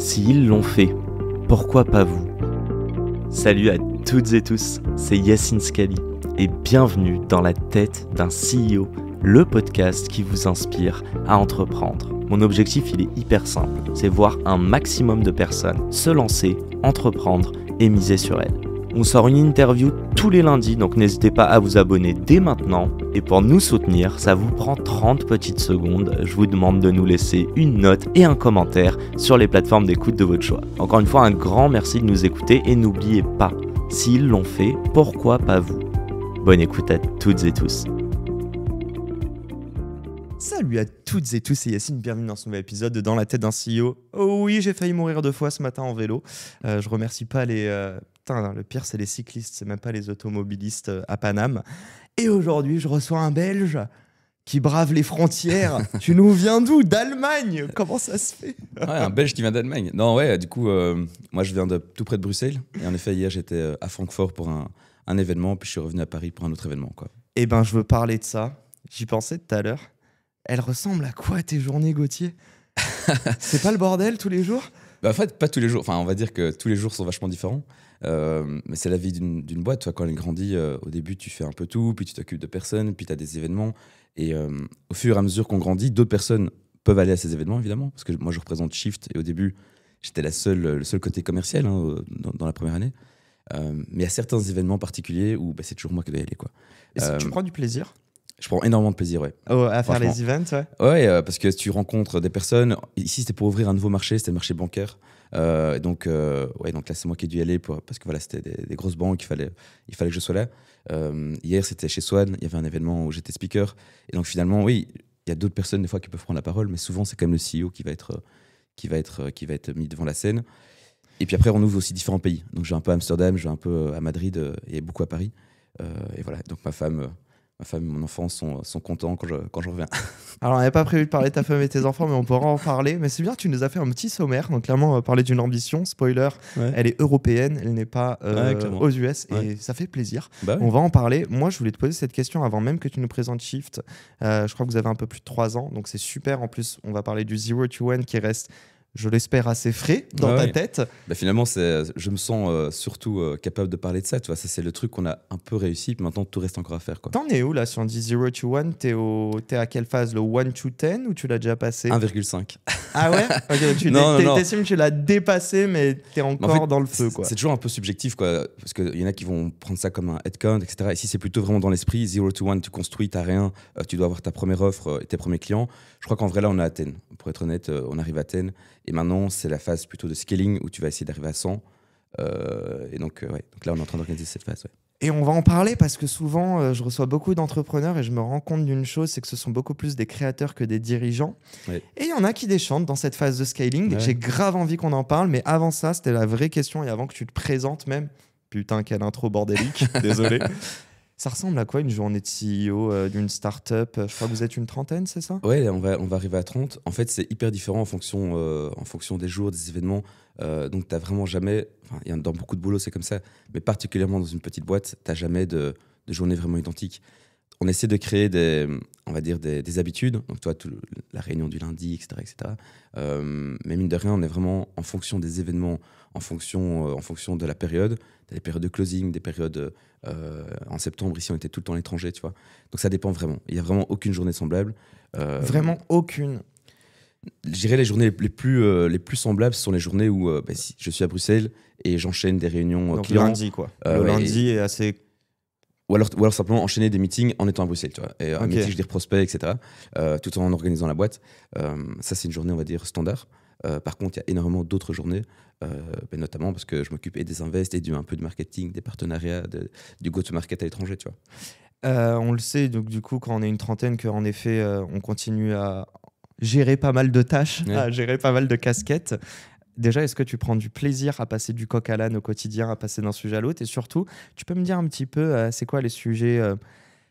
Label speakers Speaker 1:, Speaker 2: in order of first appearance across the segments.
Speaker 1: S'ils l'ont fait, pourquoi pas vous? Salut à toutes et tous, c'est Yacine Scali et bienvenue dans la tête d'un CEO, le podcast qui vous inspire à entreprendre. Mon objectif, il est hyper simple, c'est voir un maximum de personnes se lancer, entreprendre et miser sur elles. On sort une interview tous les lundis, donc n'hésitez pas à vous abonner dès maintenant. Et pour nous soutenir, ça vous prend 30 petites secondes. Je vous demande de nous laisser une note et un commentaire sur les plateformes d'écoute de votre choix. Encore une fois, un grand merci de nous écouter et n'oubliez pas, s'ils l'ont fait, pourquoi pas vous? Bonne écoute à toutes et tous. Salut à toutes et tous, c'est Yacine, bienvenue dans ce nouvel épisode de Dans la tête d'un CEO. Oh oui, j'ai failli mourir 2 fois ce matin en vélo. Je remercie pas les... Putain, le pire, c'est les cyclistes, c'est même pas les automobilistes à Paname. Et aujourd'hui, je reçois un Belge qui brave les frontières. Tu nous viens d'où? D'Allemagne? Comment ça se fait?
Speaker 2: Ouais, un Belge qui vient d'Allemagne. Non, ouais, du coup, moi, je viens de tout près de Bruxelles. Et en effet, hier, j'étais à Francfort pour un événement, puis je suis revenu à Paris pour un autre événement, quoi.
Speaker 1: Eh ben, je veux parler de ça. J'y pensais tout à l'heure. Elles ressemblent à quoi tes journées, Gauthier? C'est pas le bordel tous les jours?
Speaker 2: Bah, en fait, pas tous les jours. Enfin, on va dire que tous les jours sont vachement différents. Mais c'est la vie d'une boîte. Toi, quand elle grandit, au début, tu fais un peu tout, puis tu t'occupes de personnes, puis tu as des événements. Et au fur et à mesure qu'on grandit, d'autres personnes peuvent aller à ces événements, évidemment. Parce que moi, je représente Shift. Et au début, j'étais le seul côté commercial dans la première année. Mais il y a certains événements particuliers où c'est toujours moi qui dois y aller, quoi.
Speaker 1: Et tu prends du plaisir?
Speaker 2: Je prends énormement de plaisir, ouais.
Speaker 1: À faire les events, ouais.
Speaker 2: Ouais, parce que tu rencontres des personnes. Ici, c'était pour ouvrir un nouveau marché, c'était le marché bancaire. Donc là, c'est moi qui ai dû y aller parce que voilà, c'était des grosses banques, il fallait que je sois là. Hier, c'était chez Swan, il y avait un événement où j'étais speaker. Et donc finalement, oui, il y a d'autres personnes des fois qui peuvent prendre la parole, mais souvent, c'est quand même le CEO qui va être mis devant la scène. Et puis après, on ouvre aussi différents pays. Donc je vais un peu à Amsterdam, je vais un peu à Madrid et beaucoup à Paris. Et voilà, donc ma femme et mon enfant sont contents quand je reviens.
Speaker 1: Alors, on n'avait pas prévu de parler de ta femme et tes enfants, mais on pourra en parler. Mais c'est bien, tu nous as fait un petit sommaire. Donc, clairement, on va parler d'une ambition. Spoiler, ouais. Elle est européenne, elle n'est pas aux US. Ouais. Et ça fait plaisir. Bah oui. On va en parler. Moi, je voulais te poser cette question avant même que tu nous présentes Shift. Je crois que vous avez un peu plus de 3 ans. Donc, c'est super. En plus, on va parler du 0 to 1 qui reste... je l'espère assez frais dans ta tête.
Speaker 2: Bah finalement, je me sens surtout capable de parler de ça. Tu vois, ça, c'est le truc qu'on a un peu réussi. Puis maintenant, tout reste encore à faire, quoi.
Speaker 1: T'en es où là? Si on dit 0 to 1, t'es à quelle phase? Le 1 to 10 ou tu l'as déjà passé?
Speaker 2: 1,5.
Speaker 1: Ah ouais? Okay, t'estimes que tu l'as dépassé, mais t'es encore en fait, dans le feu, quoi.
Speaker 2: C'est toujours un peu subjectif, quoi. Parce qu'il y en a qui vont prendre ça comme un headcount, etc. Et si c'est plutôt vraiment dans l'esprit, 0 to 1, tu construis, t'as rien, tu dois avoir ta première offre et tes premiers clients. Je crois qu'en vrai, là, on est à 10. Pour être honnête, on arrive à 10. Et maintenant, c'est la phase plutôt de scaling où tu vas essayer d'arriver à 100. Et donc là, on est en train d'organiser cette phase. Ouais.
Speaker 1: Et on va en parler parce que souvent, je reçois beaucoup d'entrepreneurs et je me rends compte d'une chose, c'est que ce sont beaucoup plus des créateurs que des dirigeants. Ouais. Et il y en a qui déchantent dans cette phase de scaling. Ouais. J'ai grave envie qu'on en parle. Mais avant ça, c'était la vraie question et avant que tu te présentes même. Putain, quelle intro bordélique. Désolé. Ça ressemble à quoi une journée de CEO d'une start-up? Je crois que vous êtes une trentaine, c'est ça?
Speaker 2: Ouais, on va arriver à 30. En fait, c'est hyper différent en fonction des jours, des événements. Donc, tu n'as vraiment jamais... dans beaucoup de boulot, c'est comme ça. Mais particulièrement dans une petite boîte, tu n'as jamais de journée vraiment identique. On essaie de créer des habitudes. Donc, toi, la réunion du lundi, etc. Mais mine de rien, on est vraiment en fonction des événements, en fonction de la période. Tu as des périodes de closing, des périodes... en septembre, ici, on était tout le temps à l'étranger, tu vois. Donc, ça dépend vraiment. Il n'y a vraiment aucune journée semblable.
Speaker 1: Vraiment aucune.
Speaker 2: Je dirais les journées les plus semblables, ce sont les journées où si je suis à Bruxelles et j'enchaîne des réunions
Speaker 1: donc
Speaker 2: clients.
Speaker 1: Le lundi, quoi. Le lundi est assez...
Speaker 2: Ou alors simplement enchaîner des meetings en étant à Bruxelles, tu vois. Et un meeting, je dis prospect, etc. Tout en organisant la boîte. Ça, c'est une journée, on va dire, standard. Par contre, il y a énormément d'autres journées, notamment parce que je m'occupe et des invests et un peu de marketing, des partenariats, du go-to-market à l'étranger, tu vois.
Speaker 1: On le sait, donc du coup, quand on est une trentaine, qu'en effet, on continue à gérer pas mal de tâches, à gérer pas mal de casquettes. Déjà, est-ce que tu prends du plaisir à passer du coq à l'âne au quotidien, à passer d'un sujet à l'autre? Et surtout, tu peux me dire un petit peu, c'est quoi les sujets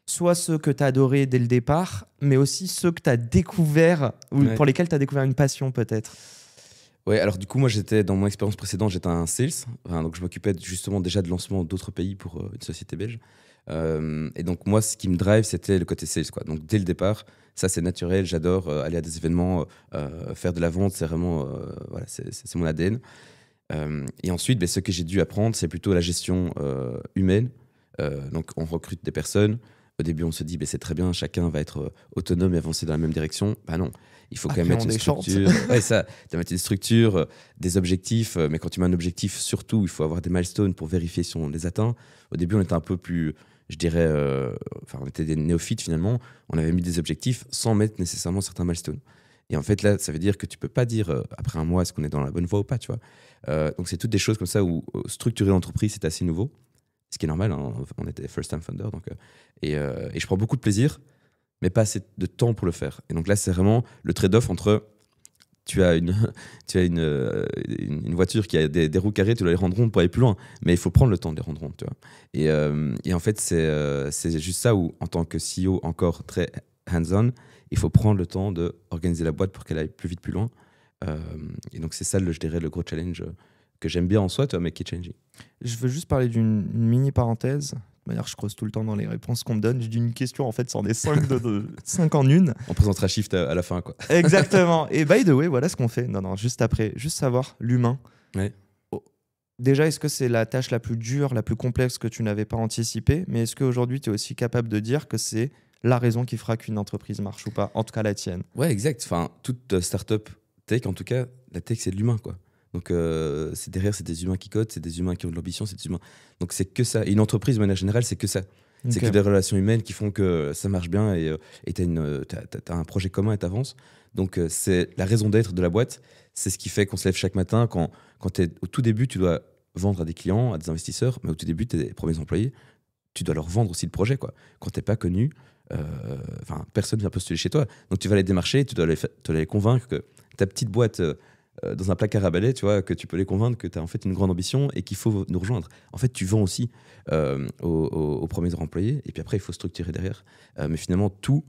Speaker 1: soit ceux que tu as adorés dès le départ, mais aussi ceux que tu as découverts, ou pour lesquels tu as découvert une passion peut-être?
Speaker 2: Ouais, alors du coup, moi, dans mon expérience précédente, j'étais un sales. Donc, je m'occupais justement déjà de lancement d'autres pays pour une société belge. Et donc, moi, ce qui me drive, c'était le côté sales, quoi. Donc, dès le départ, ça, c'est naturel. J'adore aller à des événements, faire de la vente. C'est vraiment, voilà, c'est mon ADN. Et ensuite, ce que j'ai dû apprendre, c'est plutôt la gestion humaine. Donc, on recrute des personnes. Au début, on se dit, c'est très bien, chacun va être autonome et avancer dans la même direction. Non, il faut quand même mettre une structure. Ouais, ça, tu vas mettre une structure, des objectifs. Mais quand tu mets un objectif, surtout, il faut avoir des milestones pour vérifier si on les atteint. Au début, on était un peu plus, je dirais, on était des néophytes finalement. On avait mis des objectifs sans mettre nécessairement certains milestones. Et en fait, là, ça veut dire que tu peux pas dire après un mois est-ce qu'on est dans la bonne voie ou pas, tu vois. Donc, c'est toutes des choses comme ça où structurer l'entreprise, c'est assez nouveau. Ce qui est normal, hein, on était first time founder. Donc, et je prends beaucoup de plaisir, mais pas assez de temps pour le faire. Et donc là, c'est vraiment le trade-off entre tu as une voiture qui a des roues carrées, tu dois les rendre rondes pour aller plus loin. Mais il faut prendre le temps de les rendre rondes, tu vois. Et en fait, c'est juste ça où, en tant que CEO encore très hands-on, il faut prendre le temps d'organiser la boîte pour qu'elle aille plus vite, plus loin. Et donc, c'est ça, je dirais, le gros challenge que j'aime bien en soi, toi, mais qui est changing.
Speaker 3: Je veux juste parler d'une mini parenthèse. D'ailleurs, je creuse tout le temps dans les réponses qu'on me donne. J'ai dit une question, en fait, c'en est 5 en une.
Speaker 2: On présentera Shift à la fin, quoi.
Speaker 3: Exactement. Et by the way, voilà ce qu'on fait. Non, juste après. Juste savoir, l'humain.
Speaker 2: Ouais.
Speaker 3: Déjà, est-ce que c'est la tâche la plus dure, la plus complexe que tu n'avais pas anticipée? Mais est-ce qu'aujourd'hui, tu es aussi capable de dire que c'est la raison qui fera qu'une entreprise marche ou pas? En tout cas, la tienne.
Speaker 2: Ouais, exact. Enfin, toute startup tech, en tout cas, la tech, c'est de l'humain, quoi. Donc, derrière, c'est des humains qui codent, c'est des humains qui ont de l'ambition, c'est des humains. Donc, c'est que ça. Et une entreprise, de manière générale, c'est que ça. Okay. C'est que des relations humaines qui font que ça marche bien et t'as un projet commun et t'avances. Donc, c'est la raison d'être de la boîte. C'est ce qui fait qu'on se lève chaque matin. Quand t'es au tout début, tu dois vendre à des clients, à des investisseurs, mais au tout début, tes premiers employés, tu dois leur vendre aussi le projet, quoi. Quand t'es pas connu, personne ne vient postuler chez toi. Donc, tu vas les démarcher, tu dois les convaincre que ta petite boîte... dans un placard à balai, tu vois, que tu peux les convaincre que tu as en fait une grande ambition et qu'il faut nous rejoindre. En fait, tu vends aussi aux premiers employés et puis après, il faut structurer derrière. Mais finalement, tout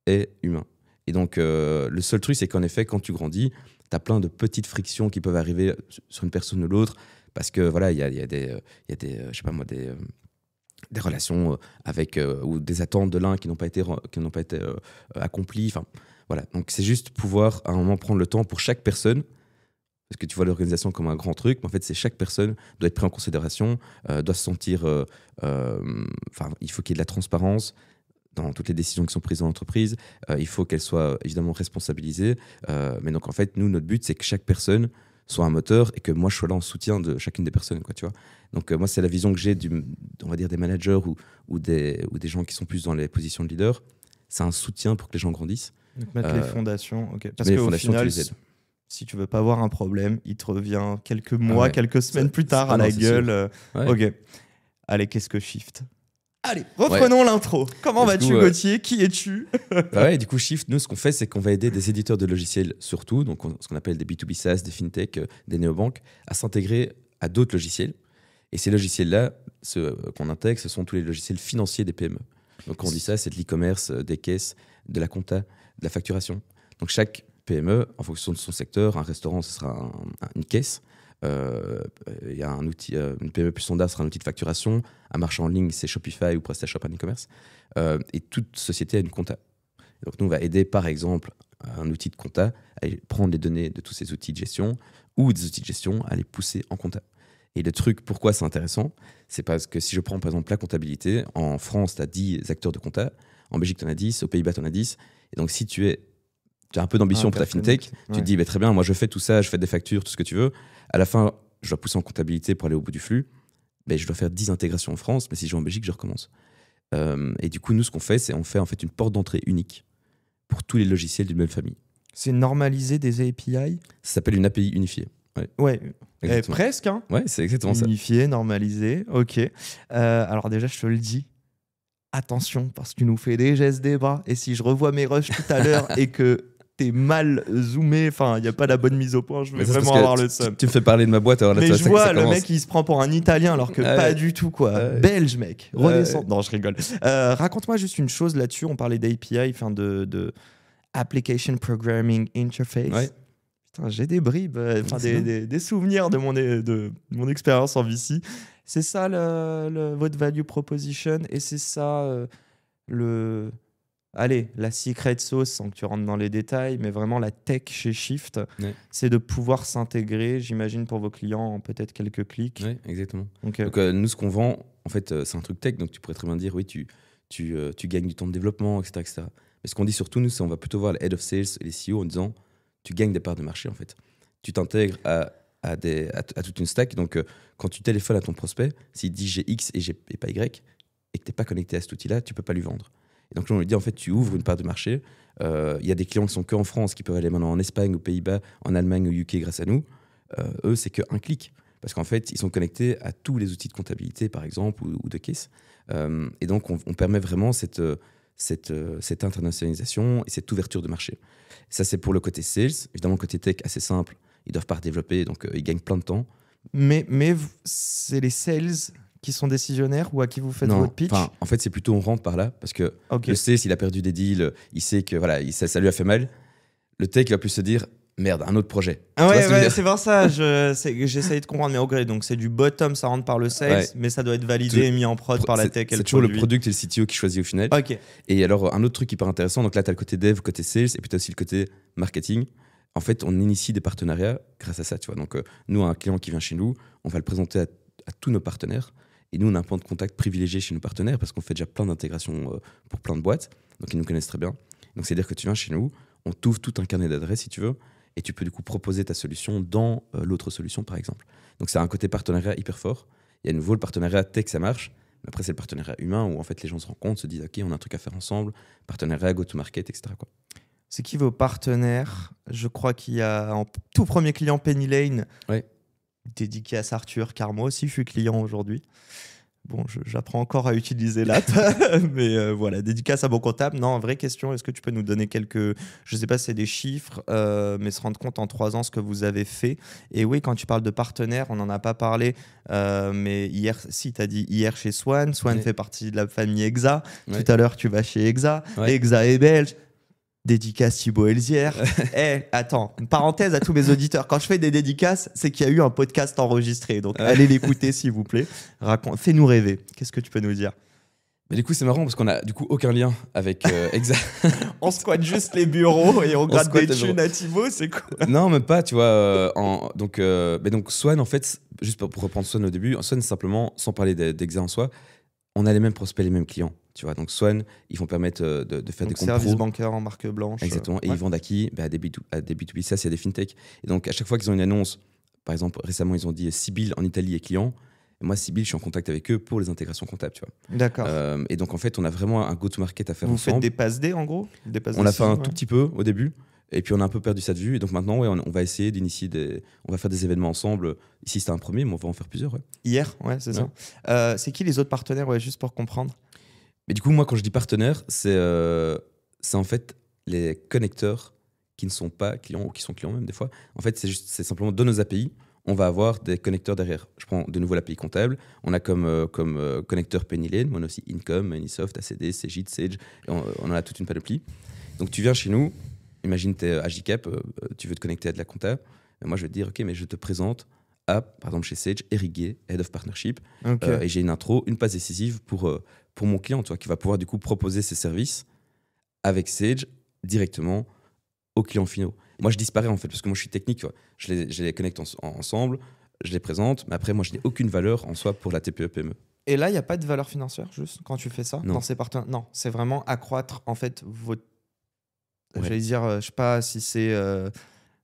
Speaker 2: est humain. Et donc, le seul truc, c'est qu'en effet, quand tu grandis, tu as plein de petites frictions qui peuvent arriver sur une personne ou l'autre parce que voilà, il y a des je sais pas moi, des relations avec ou des attentes de l'un qui n'ont pas été accomplies. Enfin, voilà. Donc, c'est juste pouvoir à un moment prendre le temps pour chaque personne. Parce que tu vois l'organisation comme un grand truc, mais en fait, c'est chaque personne doit être prise en considération, doit se sentir... il faut qu'il y ait de la transparence dans toutes les décisions qui sont prises dans l'entreprise. Il faut qu'elle soit évidemment responsabilisée. Mais donc, en fait, nous, notre but, c'est que chaque personne soit un moteur et que moi, je sois là en soutien de chacune des personnes, quoi, tu vois. Donc, moi, c'est la vision que j'ai, on va dire, des managers ou des gens qui sont plus dans les positions de leader. C'est un soutien pour que les gens grandissent.
Speaker 3: Donc, mettre les fondations, ok. Parce qu'au final... Si tu veux pas avoir un problème, il te revient quelques mois, quelques semaines plus tard à la gueule. Ok. Allez, qu'est-ce que Shift? Allez, reprenons l'intro. Comment vas-tu, Gauthier? Qui es-tu?
Speaker 2: Du coup, Shift, nous, ce qu'on fait, c'est qu'on va aider des éditeurs de logiciels surtout, donc ce qu'on appelle des B2B SaaS, des fintech, des néobanques, à s'intégrer à d'autres logiciels. Et ces logiciels-là, ceux qu'on intègre, ce sont tous les logiciels financiers des PME. Donc, quand on dit ça, c'est de l'e-commerce, des caisses, de la compta, de la facturation. Donc, chaque PME, en fonction de son secteur, un restaurant, ce sera une caisse. Il y a un outil, une PME plus standard sera un outil de facturation. Un marché en ligne, c'est Shopify ou PrestaShop en e-commerce. Et toute société a une compta. Donc nous, on va aider, par exemple, un outil de compta à prendre les données de tous ces outils de gestion ou des outils de gestion à les pousser en compta. Et le truc, pourquoi c'est intéressant, c'est parce que si je prends, par exemple, la comptabilité, en France, tu as 10 acteurs de compta. En Belgique, tu en as 10. Aux Pays-Bas, tu en as 10. Et donc, si tu as un peu d'ambition pour ta fintech, tu te dis, très bien, moi je fais tout ça, je fais des factures, tout ce que tu veux. À la fin, je dois pousser en comptabilité pour aller au bout du flux. Je dois faire 10 intégrations en France, mais si je vais en Belgique, je recommence. Et du coup, nous, ce qu'on fait, c'est on fait en fait une porte d'entrée unique pour tous les logiciels d'une même famille.
Speaker 3: C'est normaliser des API?
Speaker 2: Ça s'appelle une API unifiée.
Speaker 3: Ouais. Presque. Hein.
Speaker 2: Ouais, c'est exactement ça.
Speaker 3: Unifié, normalisé, ok. Alors déjà, je te le dis, attention, parce que tu nous fais des gestes des bras. Et si je revois mes rushs tout à l'heure et que t'es mal zoomé, enfin, il n'y a pas la bonne mise au point, je veux vraiment avoir le seum.
Speaker 2: Tu me fais parler de ma boîte, alors là,
Speaker 3: mais je vois le mec, il se prend pour un Italien, alors que pas du tout, quoi. Belge, mec. Redescend. Non, je rigole. Raconte-moi juste une chose là-dessus. On parlait d'API, de Application Programming Interface.
Speaker 2: Ouais.
Speaker 3: Putain, j'ai des bribes, des souvenirs de mon expérience en VC. C'est ça votre value proposition et c'est ça la secret sauce, sans que tu rentres dans les détails, mais vraiment la tech chez Shift, c'est de pouvoir s'intégrer, j'imagine, pour vos clients en peut-être quelques clics.
Speaker 2: Oui, exactement. Okay. Donc nous, ce qu'on vend, en fait, c'est un truc tech, donc tu pourrais très bien dire, oui, tu gagnes du temps de développement, etc. etc. Mais ce qu'on dit surtout, nous, c'est on va plutôt voir les head of sales et les CEO en disant, tu gagnes des parts de marché, en fait. Tu t'intègres à toute une stack. Donc, quand tu téléphones à ton prospect, s'il dit j'ai X et pas Y, et que tu n'es pas connecté à cet outil-là, tu ne peux pas lui vendre. Et donc, là, on lui dit, en fait, tu ouvres une part de marché. Il y a des clients qui sont qu'en France, qui peuvent aller maintenant en Espagne, aux Pays-Bas, en Allemagne, au UK grâce à nous. Eux, c'est qu'un clic. Parce qu'en fait, ils sont connectés à tous les outils de comptabilité, par exemple, ou de caisse. Et donc, on permet vraiment cette internationalisation et cette ouverture de marché. Ça, c'est pour le côté sales. Évidemment, le côté tech, assez simple. Ils ne doivent pas redévelopper, donc ils gagnent plein de temps.
Speaker 3: Mais c'est les sales qui sont décisionnaires ou à qui vous faites votre pitch?
Speaker 2: En fait, c'est plutôt on rentre par là parce que le sales, il a perdu des deals, il sait que voilà, ça lui a fait mal. Le tech, il va plus se dire merde, un autre projet.
Speaker 3: C'est pour ça j'essaye de comprendre. Mais au gré, donc c'est du bottom, ça rentre par le sales, mais ça doit être validé et mis en prod par la tech.
Speaker 2: C'est toujours le product et le CTO qui choisit au final. Et alors, un autre truc hyper intéressant, donc là, tu as le côté dev, le côté sales, et puis tu as aussi le côté marketing. En fait, on initie des partenariats grâce à ça. Tu vois. Donc, nous, un client qui vient chez nous, on va le présenter à tous nos partenaires. Et nous, on a un point de contact privilégié chez nos partenaires parce qu'on fait déjà plein d'intégrations pour plein de boîtes. Donc, ils nous connaissent très bien. Donc, c'est-à-dire que tu viens chez nous, on t'ouvre tout un carnet d'adresses, si tu veux, et tu peux du coup proposer ta solution dans l'autre solution, par exemple. Donc, c'est un côté partenariat hyper fort. Il y a de nouveau le partenariat tech, ça marche. Mais après, c'est le partenariat humain où en fait, les gens se rencontrent, se disent « Ok, on a un truc à faire ensemble. » Partenariat, go-to-market, etc. quoi.
Speaker 3: C'est qui vos partenaires? Je crois qu'il y a en tout premier client Penny Lane, dédicace à Arthur, car moi aussi je suis client aujourd'hui. Bon, j'apprends encore à utiliser l'app, mais voilà, dédicace à mon comptable. Non, vraie question, est-ce que tu peux nous donner quelques, je ne sais pas si c'est des chiffres, mais se rendre compte en 3 ans ce que vous avez fait. Et oui, quand tu parles de partenaires, on n'en a pas parlé, mais hier, si, tu as dit hier chez Swan. Swan fait partie de la famille Exa. Tout à l'heure, tu vas chez Exa. Exa est belge. Dédicace Thibaut Elzière. Attends, une parenthèse à tous mes auditeurs. Quand je fais des dédicaces, c'est qu'il y a eu un podcast enregistré. Donc, allez l'écouter, s'il vous plaît. Fais-nous rêver. Qu'est-ce que tu peux nous dire?
Speaker 2: Mais du coup, c'est marrant parce qu'on a du coup aucun lien avec Exa.
Speaker 3: On squatte juste les bureaux et on gratte des thunes à Thibaut, c'est quoi?
Speaker 2: Non, même pas, tu vois. Donc, Swan, en fait, juste pour reprendre Swan au début, Swan, simplement, sans parler d'Exa en soi, on a les mêmes prospects, les mêmes clients. Tu vois, donc Swan, ils vont permettre de faire des comptes
Speaker 3: services bancaires en marque blanche.
Speaker 2: Exactement. Et ils vendent à qui? À des B2B SaaS, il y a des fintech. Et donc, à chaque fois qu'ils ont une annonce, par exemple, récemment, ils ont dit Sibyl en Italie est client. Et moi, Sibyl, je suis en contact avec eux pour les intégrations comptables. Tu vois.
Speaker 3: D'accord.
Speaker 2: Et donc, en fait, on a vraiment un go-to-market à faire ensemble.
Speaker 3: Vous faites des passes D, en gros?
Speaker 2: On l'a fait un tout petit peu au début. Et puis, on a un peu perdu ça de vue. Et donc, maintenant, on va essayer d'initier on va faire des événements ensemble. Ici, c'était un premier, mais on va en faire plusieurs.
Speaker 3: Hier, c'est ça. C'est qui les autres partenaires, juste pour comprendre?
Speaker 2: Mais du coup, moi, quand je dis partenaire, c'est en fait les connecteurs qui ne sont pas clients ou qui sont clients même des fois. En fait, c'est simplement dans nos API, on va avoir des connecteurs derrière. Je prends de nouveau l'API comptable. On a comme connecteur Penny Lane, on a aussi Income, Manysoft, ACD, Cegid, Sage. Et on en a toute une panoplie. Donc, tu viens chez nous, imagine tu es à JCap, tu veux te connecter à de la compta. Et moi, je vais te dire, OK, mais je te présente à, par exemple, chez Sage, Eric Gay, Head of Partnership. Et j'ai une intro, une passe décisive pour mon client, tu vois, qui va pouvoir du coup proposer ses services avec Sage directement aux clients finaux. Moi, je disparais en fait, parce que moi, je suis technique. Tu vois. Je les connecte ensemble, je les présente, mais après, moi, je n'ai aucune valeur en soi pour la TPE-PME.
Speaker 3: Et là, il n'y a pas de valeur financière, juste, quand tu fais ça,
Speaker 2: non.
Speaker 3: Dans ces partenaires? Non, c'est vraiment accroître, en fait, votre... J'allais dire, je ne sais pas si c'est...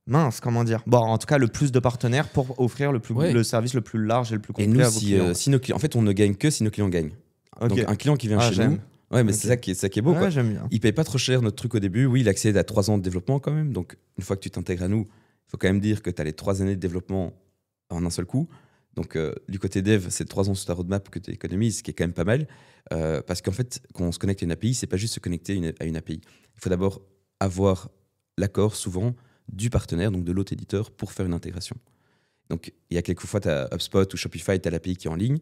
Speaker 3: Mince, comment dire? Bon, en tout cas, le plus de partenaires pour offrir le service le plus large et le plus complet
Speaker 2: et nous,
Speaker 3: à vos clients.
Speaker 2: Si nos clients, en fait, on ne gagne que si nos clients gagnent. Donc, un client qui vient chez nous, mais c'est ça qui est beau. Quoi.
Speaker 3: J'aime bien.
Speaker 2: Il ne paye pas trop cher notre truc au début. Oui, il accède à 3 ans de développement quand même. Donc, une fois que tu t'intègres à nous, il faut quand même dire que tu as les 3 années de développement en un seul coup. Donc, du côté dev, c'est 3 ans sur ta roadmap que tu économises, ce qui est quand même pas mal. Parce qu'en fait, quand on se connecte à une API, c'est pas juste se connecter à une API. Il faut d'abord avoir l'accord, souvent, du partenaire, donc de l'autre éditeur, pour faire une intégration. Donc, il y a quelques fois, tu as HubSpot ou Shopify, tu as l'API qui est en ligne.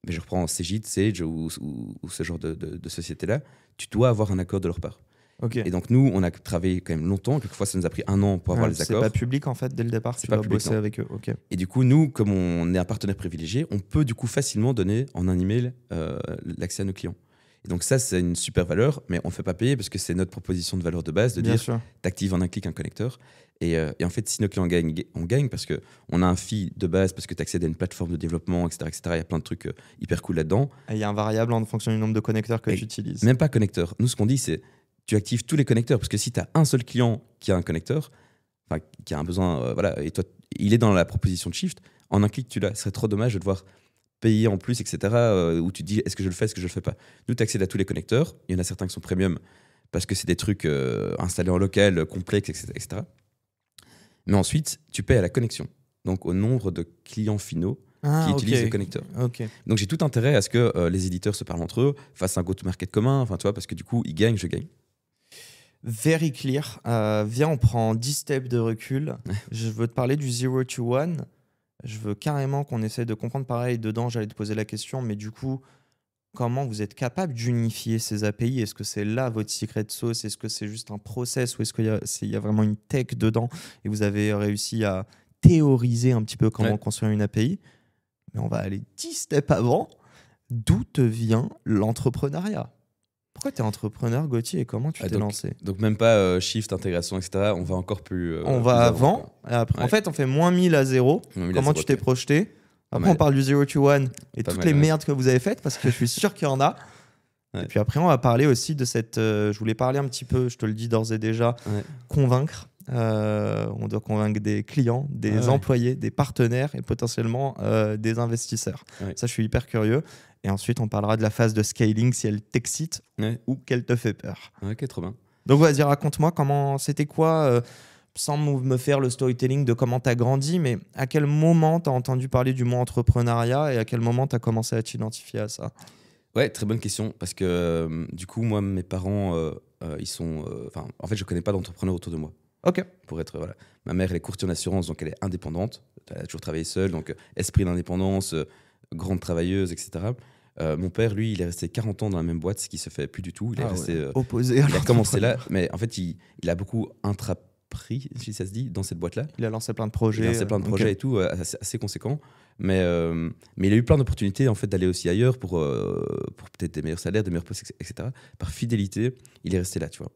Speaker 2: Mais je reprends Cegid, Sage ou ce genre de société-là, tu dois avoir un accord de leur part.
Speaker 3: Okay.
Speaker 2: Et donc, nous, on a travaillé quand même longtemps. Quelquefois, ça nous a pris 1 an pour avoir les accords.
Speaker 3: C'est pas public, en fait, dès le départ.
Speaker 2: C'est pas public,
Speaker 3: bosser avec eux. Okay.
Speaker 2: Et du coup, nous, comme on est un partenaire privilégié, on peut du coup facilement donner en un email l'accès à nos clients. Et donc ça, c'est une super valeur, mais on ne fait pas payer parce que c'est notre proposition de valeur de base de dire tu actives en un clic un connecteur. Et en fait, si nos clients gagnent, on gagne parce qu'on a un fee de base, parce que tu accèdes à une plateforme de développement, etc. etc. Il y a plein de trucs hyper cool là-dedans.
Speaker 3: Il y a un variable en fonction du nombre de connecteurs que tu utilises.
Speaker 2: Même pas connecteur. Nous, ce qu'on dit, c'est tu actives tous les connecteurs parce que si tu as un seul client qui a un connecteur, qui a un besoin, voilà, et toi, il est dans la proposition de Shift, en un clic, tu l'as. Ce serait trop dommage de devoir payer en plus, etc. Où tu te dis est-ce que je le fais, est-ce que je le fais pas. Nous, tu accèdes à tous les connecteurs. Il y en a certains qui sont premium parce que c'est des trucs installés en local, complexes, etc. Mais ensuite, tu payes à la connexion, donc au nombre de clients finaux qui utilisent le connecteur.
Speaker 3: Okay.
Speaker 2: Donc j'ai tout intérêt à ce que les éditeurs se parlent entre eux, fassent un go-to-market commun, tu vois, parce que du coup, ils gagnent, je gagne.
Speaker 3: Very clear. Viens, on prend 10 steps de recul. Je veux te parler du 0 to 1. Je veux carrément qu'on essaie de comprendre pareil. Dedans, j'allais te poser la question, mais du coup, comment vous êtes capable d'unifier ces API? Est-ce que c'est là votre secret sauce? Est-ce que c'est juste un process ou est-ce qu'il y a vraiment une tech dedans et vous avez réussi à théoriser un petit peu comment construire une API? Mais on va aller 10 steps avant. D'où te vient l'entrepreneuriat? Pourquoi tu es entrepreneur, Gauthier, et comment tu t'es lancé?
Speaker 2: Donc même pas shift, intégration, etc. On va encore plus...
Speaker 3: on va avant. Après, en fait, on fait moins 1000 à 0. Comment tu t'es projeté? Après, on parle du 0 to 1 et toutes les merdes que vous avez faites, parce que je suis sûr qu'il y en a. Et puis après, on va parler aussi de cette... je voulais parler un petit peu, je te le dis d'ores et déjà, convaincre. On doit convaincre des clients, des employés, des partenaires et potentiellement des investisseurs. Ça, je suis hyper curieux. Et ensuite, on parlera de la phase de scaling, si elle t'excite ou qu'elle te fait peur.
Speaker 2: Ok, trop bien.
Speaker 3: Donc, vas-y, raconte-moi comment c'était quoi, sans me faire le storytelling de comment tu as grandi, mais à quel moment tu as entendu parler du mot entrepreneuriat et à quel moment tu as commencé à t'identifier à ça?
Speaker 2: Ouais, très bonne question. Parce que du coup, moi, mes parents, ils sont... en fait, je ne connais pas d'entrepreneurs autour de moi.
Speaker 3: Ok.
Speaker 2: Pour être, voilà. Ma mère, elle est courtière en assurance, donc elle est indépendante. Elle a toujours travaillé seule, donc esprit d'indépendance, grande travailleuse, etc. Mon père, lui, il est resté 40 ans dans la même boîte, ce qui se fait plus du tout. Il est resté
Speaker 3: opposé.
Speaker 2: Il a commencé là, mais en fait, il a beaucoup intrapris, si ça se dit, dans cette boîte-là.
Speaker 3: Il a lancé plein de projets.
Speaker 2: Il a lancé plein de projets et tout, assez conséquents. Mais il a eu plein d'opportunités en fait d'aller aussi ailleurs pour peut-être des meilleurs salaires, des meilleurs postes, etc. Par fidélité, il est resté là, tu vois.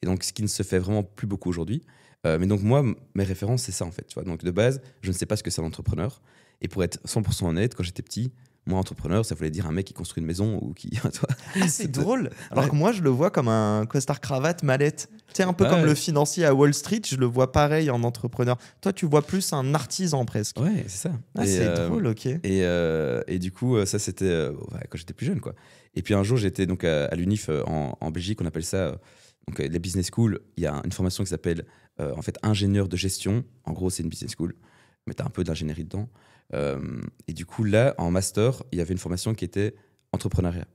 Speaker 2: Et donc, ce qui ne se fait vraiment plus beaucoup aujourd'hui. Mais donc, moi, mes références, c'est ça, en fait. Tu vois. Donc, de base, je ne sais pas ce que c'est un entrepreneur. Et pour être 100% honnête, quand j'étais petit, moi, entrepreneur, ça voulait dire un mec qui construit une maison ou qui...
Speaker 3: c'est drôle. Alors que moi, je le vois comme un costard-cravate, mallette. Tu sais, un peu comme le financier à Wall Street, je le vois pareil en entrepreneur. Toi, tu vois plus un artisan presque.
Speaker 2: Ouais, c'est ça.
Speaker 3: C'est drôle, ok.
Speaker 2: Et du coup, ça, c'était quand j'étais plus jeune, quoi. Et puis un jour, j'étais donc à l'UNIF en Belgique, on appelle ça... Donc, les business schools, il y a une formation qui s'appelle en fait ingénieur de gestion. En gros, c'est une business school, mais tu as un peu d'ingénierie dedans. Et du coup, là, en master, il y avait une formation qui était entrepreneuriat.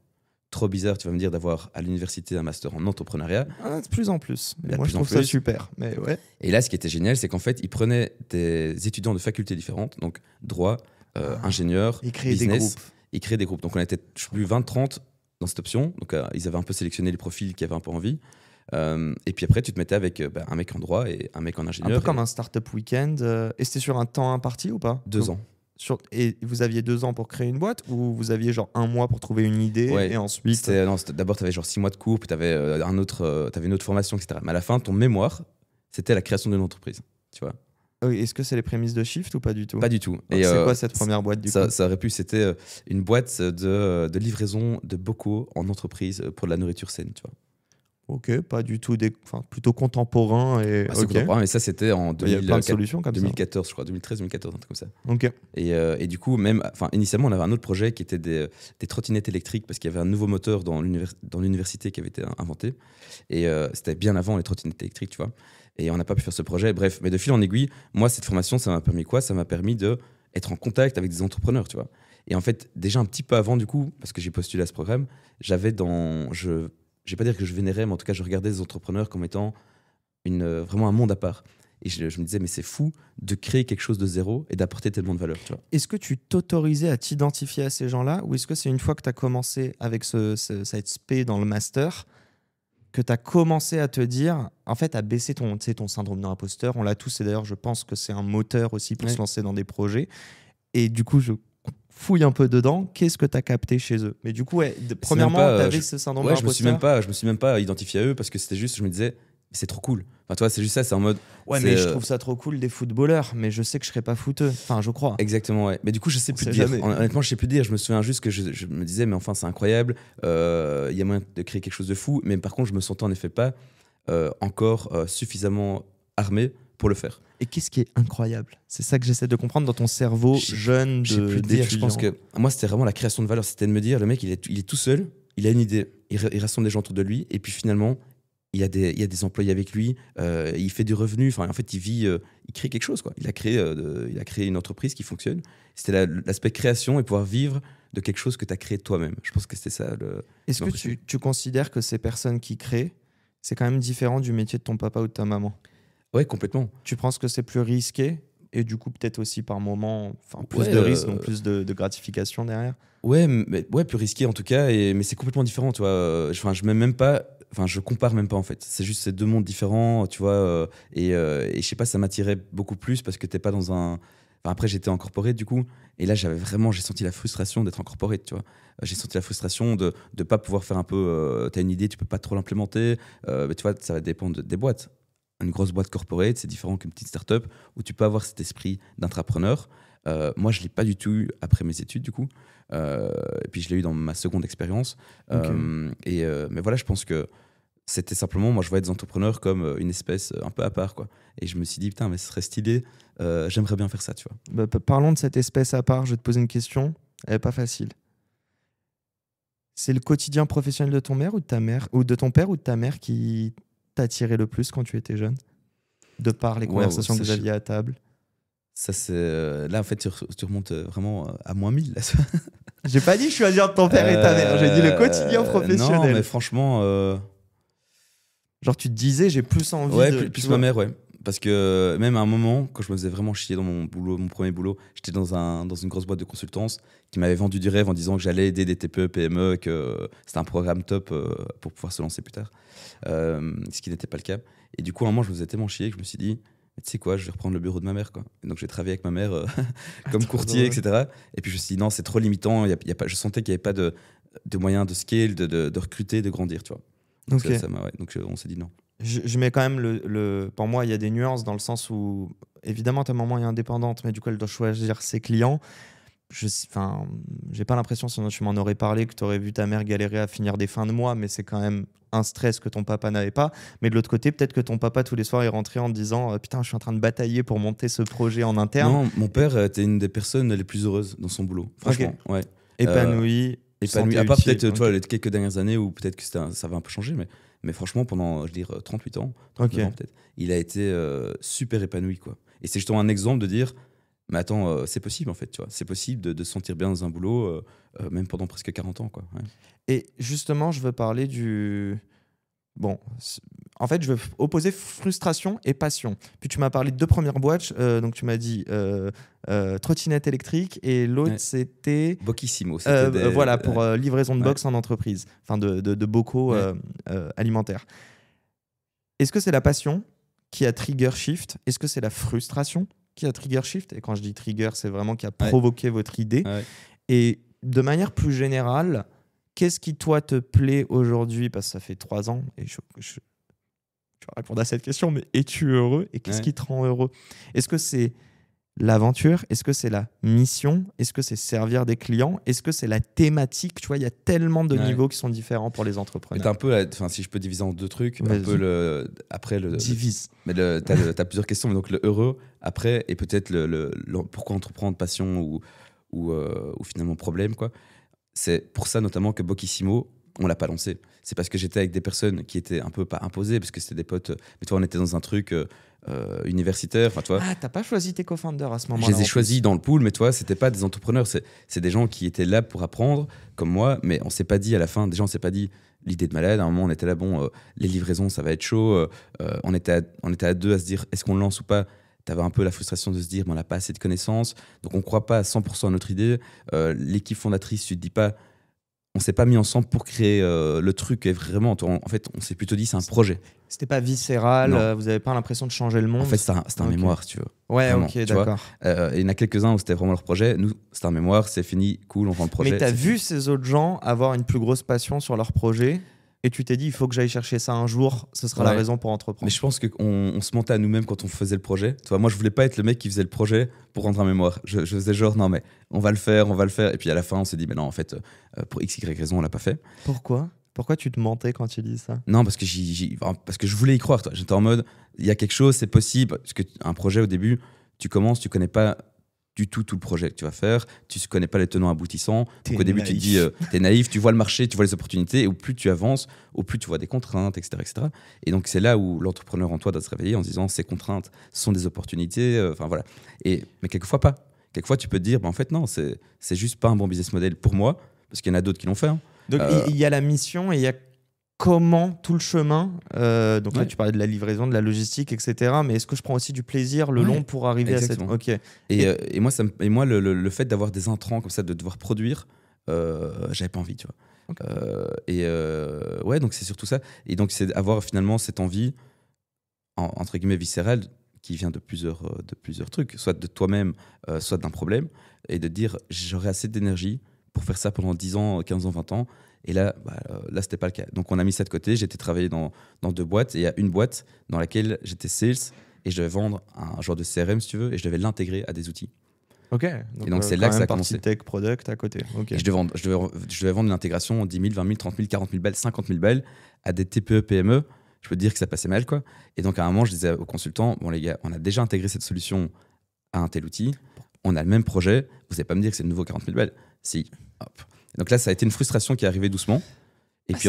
Speaker 2: Trop bizarre, tu vas me dire, d'avoir à l'université un master en entrepreneuriat.
Speaker 3: De plus en plus. Mais moi, je trouve ça super. Mais ouais.
Speaker 2: Et là, ce qui était génial, c'est qu'en fait, ils prenaient des étudiants de facultés différentes, donc droit, ingénieur, business. Ils créaient des groupes. Donc, on était, je sais plus, 20-30 dans cette option. Donc, ils avaient un peu sélectionné les profils qui avaient un peu envie. Et puis après, tu te mettais avec un mec en droit et un mec en ingénieur.
Speaker 3: Un peu comme un startup week-end. Et c'était sur un temps imparti ou pas?
Speaker 2: 2 ans.
Speaker 3: Et vous aviez 2 ans pour créer une boîte ou vous aviez genre 1 mois pour trouver une idée et ensuite...
Speaker 2: D'abord, tu avais genre 6 mois de cours, puis tu avais une autre formation, etc. Mais à la fin, ton mémoire, c'était la création d'une entreprise. Tu vois.
Speaker 3: Est-ce que c'est les prémices de Shift ou pas du tout?
Speaker 2: Pas du tout.
Speaker 3: Et c'est quoi cette première boîte du coup?
Speaker 2: Ça aurait pu, c'était une boîte de livraison de bocaux en entreprise pour de la nourriture saine, tu vois.
Speaker 3: Ok, pas du tout, plutôt contemporain.
Speaker 2: C'est contemporain, mais ça c'était en
Speaker 3: 2014,
Speaker 2: je crois, 2013-2014, un truc comme ça.
Speaker 3: Ok.
Speaker 2: Et du coup, initialement, on avait un autre projet qui était des trottinettes électriques parce qu'il y avait un nouveau moteur dans l'université qui avait été inventé. Et c'était bien avant les trottinettes électriques, tu vois. Et on n'a pas pu faire ce projet. Bref, mais de fil en aiguille, moi, cette formation, ça m'a permis quoi? Ça m'a permis d'être en contact avec des entrepreneurs, tu vois. Et en fait, déjà un petit peu avant, du coup, parce que j'ai postulé à ce programme, je vais pas dire que je vénérais, mais en tout cas, je regardais les entrepreneurs comme étant vraiment un monde à part. Et je me disais, mais c'est fou de créer quelque chose de zéro et d'apporter tellement de valeur. Tu vois.
Speaker 3: Est-ce que tu t'autorisais à t'identifier à ces gens-là ou est-ce que c'est une fois que tu as commencé avec cette spé dans le master que tu as commencé à te dire, en fait, à baisser ton syndrome de l'imposteur. On l'a tous, et d'ailleurs, je pense que c'est un moteur aussi pour se lancer dans des projets. Et du coup, je fouille un peu dedans. Qu'est-ce que tu as capté chez eux? Mais du coup, premièrement, tu avais ce syndrome de l'imposteur.
Speaker 2: Je me suis même pas identifié à eux parce que c'était juste, je me disais, c'est trop cool. Enfin, toi, c'est juste ça, c'est en mode.
Speaker 3: Ouais, mais je trouve ça trop cool des footballeurs, mais je sais que je serais pas footeux. Enfin, je crois.
Speaker 2: Exactement, ouais. Mais du coup, je sais plus dire. Honnêtement, je sais plus dire. Je me souviens juste que je me disais, mais enfin, c'est incroyable. Il y a moyen de créer quelque chose de fou. Mais par contre, je me sentais en effet pas encore suffisamment armé pour le faire.
Speaker 3: Et qu'est-ce qui est incroyable? C'est ça que j'essaie de comprendre dans ton cerveau jeune d'étudiant.
Speaker 2: Je pense que moi, c'était vraiment la création de valeur. C'était de me dire, le mec, il est tout seul, il a une idée, il rassemble des gens autour de lui, et puis finalement, il y a des employés avec lui, il fait du revenu. Enfin, en fait, il crée quelque chose, quoi. Il a créé une entreprise qui fonctionne. C'était l'aspect création et pouvoir vivre de quelque chose que tu as créé toi-même. Je pense que c'était ça.
Speaker 3: Est-ce que tu considères que ces personnes qui créent, c'est quand même différent du métier de ton papa ou de ta maman?
Speaker 2: Ouais, complètement.
Speaker 3: Tu penses que c'est plus risqué et du coup peut-être aussi par moment, plus de risques, donc plus de gratification derrière?
Speaker 2: Ouais, plus risqué en tout cas, mais c'est complètement différent, tu vois. Je compare même pas en fait. C'est juste ces deux mondes différents, tu vois. Et je sais pas, ça m'attirait beaucoup plus parce que t'es pas dans un. Enfin, après, j'étais en corporate du coup, et là j'ai senti la frustration d'être en corporate, tu vois. J'ai senti la frustration de pas pouvoir faire un peu. T'as une idée, tu peux pas trop l'implémenter. Mais tu vois, ça va dépendre des boîtes. Une grosse boîte corporate, c'est différent qu'une petite start-up où tu peux avoir cet esprit d'intrapreneur. Moi, je l'ai pas du tout eu après mes études, du coup. Et puis, je l'ai eu dans ma seconde expérience.
Speaker 3: Okay.
Speaker 2: Mais voilà, je pense que c'était simplement, moi, je voyais des entrepreneurs comme une espèce un peu à part, quoi. Et je me suis dit, putain, mais ce serait stylé. J'aimerais bien faire ça, tu vois.
Speaker 3: Parlons de cette espèce à part. Je vais te poser une question. Elle n'est pas facile. C'est le quotidien professionnel de ton père ou de ta mère, ou de ton père ou de ta mère qui attiré le plus quand tu étais jeune, de par les conversations que vous aviez à table?
Speaker 2: Ça, c'est là en fait tu remontes vraiment à -1000 là.
Speaker 3: J'ai pas dit choisir de ton père et ta mère, j'ai dit le quotidien professionnel.
Speaker 2: Non, mais franchement
Speaker 3: genre tu te disais j'ai plus envie
Speaker 2: plus ma mère, ouais, parce que même à un moment quand je me faisais vraiment chier dans mon premier boulot, j'étais dans une grosse boîte de consultance qui m'avait vendu du rêve en disant que j'allais aider des TPE PME, que c'était un programme top pour pouvoir se lancer plus tard. Ce qui n'était pas le cas. Et du coup, à un moment, je me faisais tellement chier que je me suis dit, tu sais quoi, je vais reprendre le bureau de ma mère, quoi. Et donc, j'ai travaillé avec ma mère comme courtier, etc. Et puis, je me suis dit, non, c'est trop limitant. Je sentais qu'il n'y avait pas de moyen de scale, de recruter, de grandir, tu vois. Donc,
Speaker 3: okay.
Speaker 2: Donc on s'est dit non.
Speaker 3: Je mets quand même pour moi, il y a des nuances dans le sens où, évidemment, ta maman est indépendante, mais du coup, elle doit choisir ses clients. J'ai pas l'impression, sinon tu m'en aurais parlé, que tu aurais vu ta mère galérer à finir des fins de mois, mais c'est quand même un stress que ton papa n'avait pas. Mais de l'autre côté, peut-être que ton papa tous les soirs est rentré en te disant putain, je suis en train de batailler pour monter ce projet en interne.
Speaker 2: Non, mon père était une des personnes les plus heureuses dans son boulot, franchement. Okay. Ouais.
Speaker 3: Épanoui.
Speaker 2: À part peut-être toi, les quelques dernières années où peut-être que ça va un peu changer, mais franchement pendant je veux dire 38 ans peut-être, il a été super épanoui, quoi. Et c'est justement un exemple de dire mais attends, c'est possible en fait, tu vois. C'est possible de se sentir bien dans un boulot, même pendant presque 40 ans, quoi. Ouais.
Speaker 3: Et justement, je veux parler du... Bon, en fait, je veux opposer frustration et passion. Puis tu m'as parlé de 2 premières boîtes, donc tu m'as dit trottinette électrique et l'autre c'était...
Speaker 2: Bokkissimo.
Speaker 3: Voilà, pour livraison de box en entreprise, enfin de bocaux alimentaires. Est-ce que c'est la passion qui a trigger shift? Est-ce que c'est la frustration qui a trigger shift? Et quand je dis trigger, c'est vraiment qui a provoqué votre idée. Ouais. Et de manière plus générale, qu'est-ce qui, toi, te plaît aujourd'hui? Parce que ça fait 3 ans, et je vais répondre à cette question, mais es-tu heureux? Et qu'est-ce qui te rend heureux? Est-ce que c'est l'aventure? Est-ce que c'est la mission? Est-ce que c'est servir des clients? Est-ce que c'est la thématique? Tu vois, il y a tellement de niveaux qui sont différents pour les entrepreneurs.
Speaker 2: Un peu, si je peux diviser en 2 trucs, un peu
Speaker 3: divise.
Speaker 2: Mais t'as plusieurs questions, mais donc le heureux après, et peut-être le pourquoi entreprendre, passion ou finalement problème, quoi. C'est pour ça notamment que Bokkissimo, on l'a pas lancé. C'est parce que j'étais avec des personnes qui étaient un peu pas imposées, parce que c'était des potes. Mais toi, on était dans un truc universitaire. Tu vois.
Speaker 3: Ah, t'as pas choisi tes co-founders à ce moment-là?
Speaker 2: Je les ai choisis dans le pool, mais toi, c'était pas des entrepreneurs. C'est des gens qui étaient là pour apprendre, comme moi. Mais on s'est pas dit à la fin. Déjà, on s'est pas dit l'idée de malade. À un moment, on était là, les livraisons, ça va être chaud. On était à 2 à se dire, est-ce qu'on le lance ou pas? T'avais un peu la frustration de se dire, on n'a pas assez de connaissances, donc on croit pas à 100% à notre idée. L'équipe fondatrice, tu te dis pas, on s'est pas mis ensemble pour créer le truc. Et vraiment, en fait, on s'est plutôt dit c'est un projet.
Speaker 3: C'était pas viscéral, vous n'avez pas l'impression de changer le monde.
Speaker 2: En fait, c'était un mémoire, si tu veux.
Speaker 3: Ouais,
Speaker 2: vraiment,
Speaker 3: ok, d'accord.
Speaker 2: Il y en a quelques-uns où c'était vraiment leur projet. Nous, c'était un mémoire, c'est fini, cool, on rend le projet.
Speaker 3: Mais t'as vu ces autres gens avoir une plus grosse passion sur leur projet et tu t'es dit, il faut que j'aille chercher ça un jour, ce sera la raison pour entreprendre.
Speaker 2: Mais je pense qu'on se mentait à nous-mêmes quand on faisait le projet. Tu vois, moi, je voulais pas être le mec qui faisait le projet pour rendre un mémoire. Je faisais genre, non, mais on va le faire. Et puis à la fin, on s'est dit, mais non, en fait, pour x, y raison, on l'a pas fait.
Speaker 3: Pourquoi tu te mentais quand tu dis ça?
Speaker 2: Non, parce que je voulais y croire. Toi. J'étais en mode, il y a quelque chose, c'est possible. Parce qu'un projet, au début, tu commences, tu connais pas du tout le projet que tu vas faire, tu ne connais pas les tenants aboutissants. Donc au début, tu te dis, t'es naïf, tu vois le marché, tu vois les opportunités, et au plus tu avances, au plus tu vois des contraintes, etc. etc. Et donc c'est là où l'entrepreneur en toi doit se réveiller en se disant, ces contraintes sont des opportunités, voilà. Mais quelquefois pas. Quelquefois, tu peux te dire, en fait, non, c'est juste pas un bon business model pour moi, parce qu'il y en a d'autres qui l'ont fait. Hein.
Speaker 3: Donc il y a la mission et il y a comment tout le chemin, donc là tu parlais de la livraison, de la logistique, etc. Mais est-ce que je prends aussi du plaisir le long pour arriver
Speaker 2: exactement.
Speaker 3: à cette...
Speaker 2: Et moi, le fait d'avoir des intrants comme ça, de devoir produire, j'avais pas envie, tu vois. Donc c'est surtout ça. Et donc c'est avoir finalement cette envie, entre guillemets, viscérale, qui vient de plusieurs trucs, soit de toi-même, soit d'un problème, et de dire j'aurai assez d'énergie pour faire ça pendant 10 ans, 15 ans, 20 ans. Et là, c'était pas le cas. Donc, on a mis ça de côté. J'étais travaillé dans 2 boîtes. Et il y a une boîte dans laquelle j'étais sales et je devais vendre un genre de CRM, si tu veux, et je devais l'intégrer à des outils.
Speaker 3: Ok.
Speaker 2: Et donc, c'est là que ça a commencé.
Speaker 3: Tech, product à côté. Okay.
Speaker 2: Et je devais vendre une intégration 10 000, 20 000, 30 000, 40 000 balles, 50 000 balles à des TPE, PME. Je peux te dire que ça passait mal, quoi. Et donc, à un moment, je disais aux consultants, bon, les gars, on a déjà intégré cette solution à un tel outil. On a le même projet. Vous n'allez pas me dire que c'est de nouveau 40 000 balles. Si. Hop. Donc là, ça a été une frustration qui est arrivée doucement. Et puis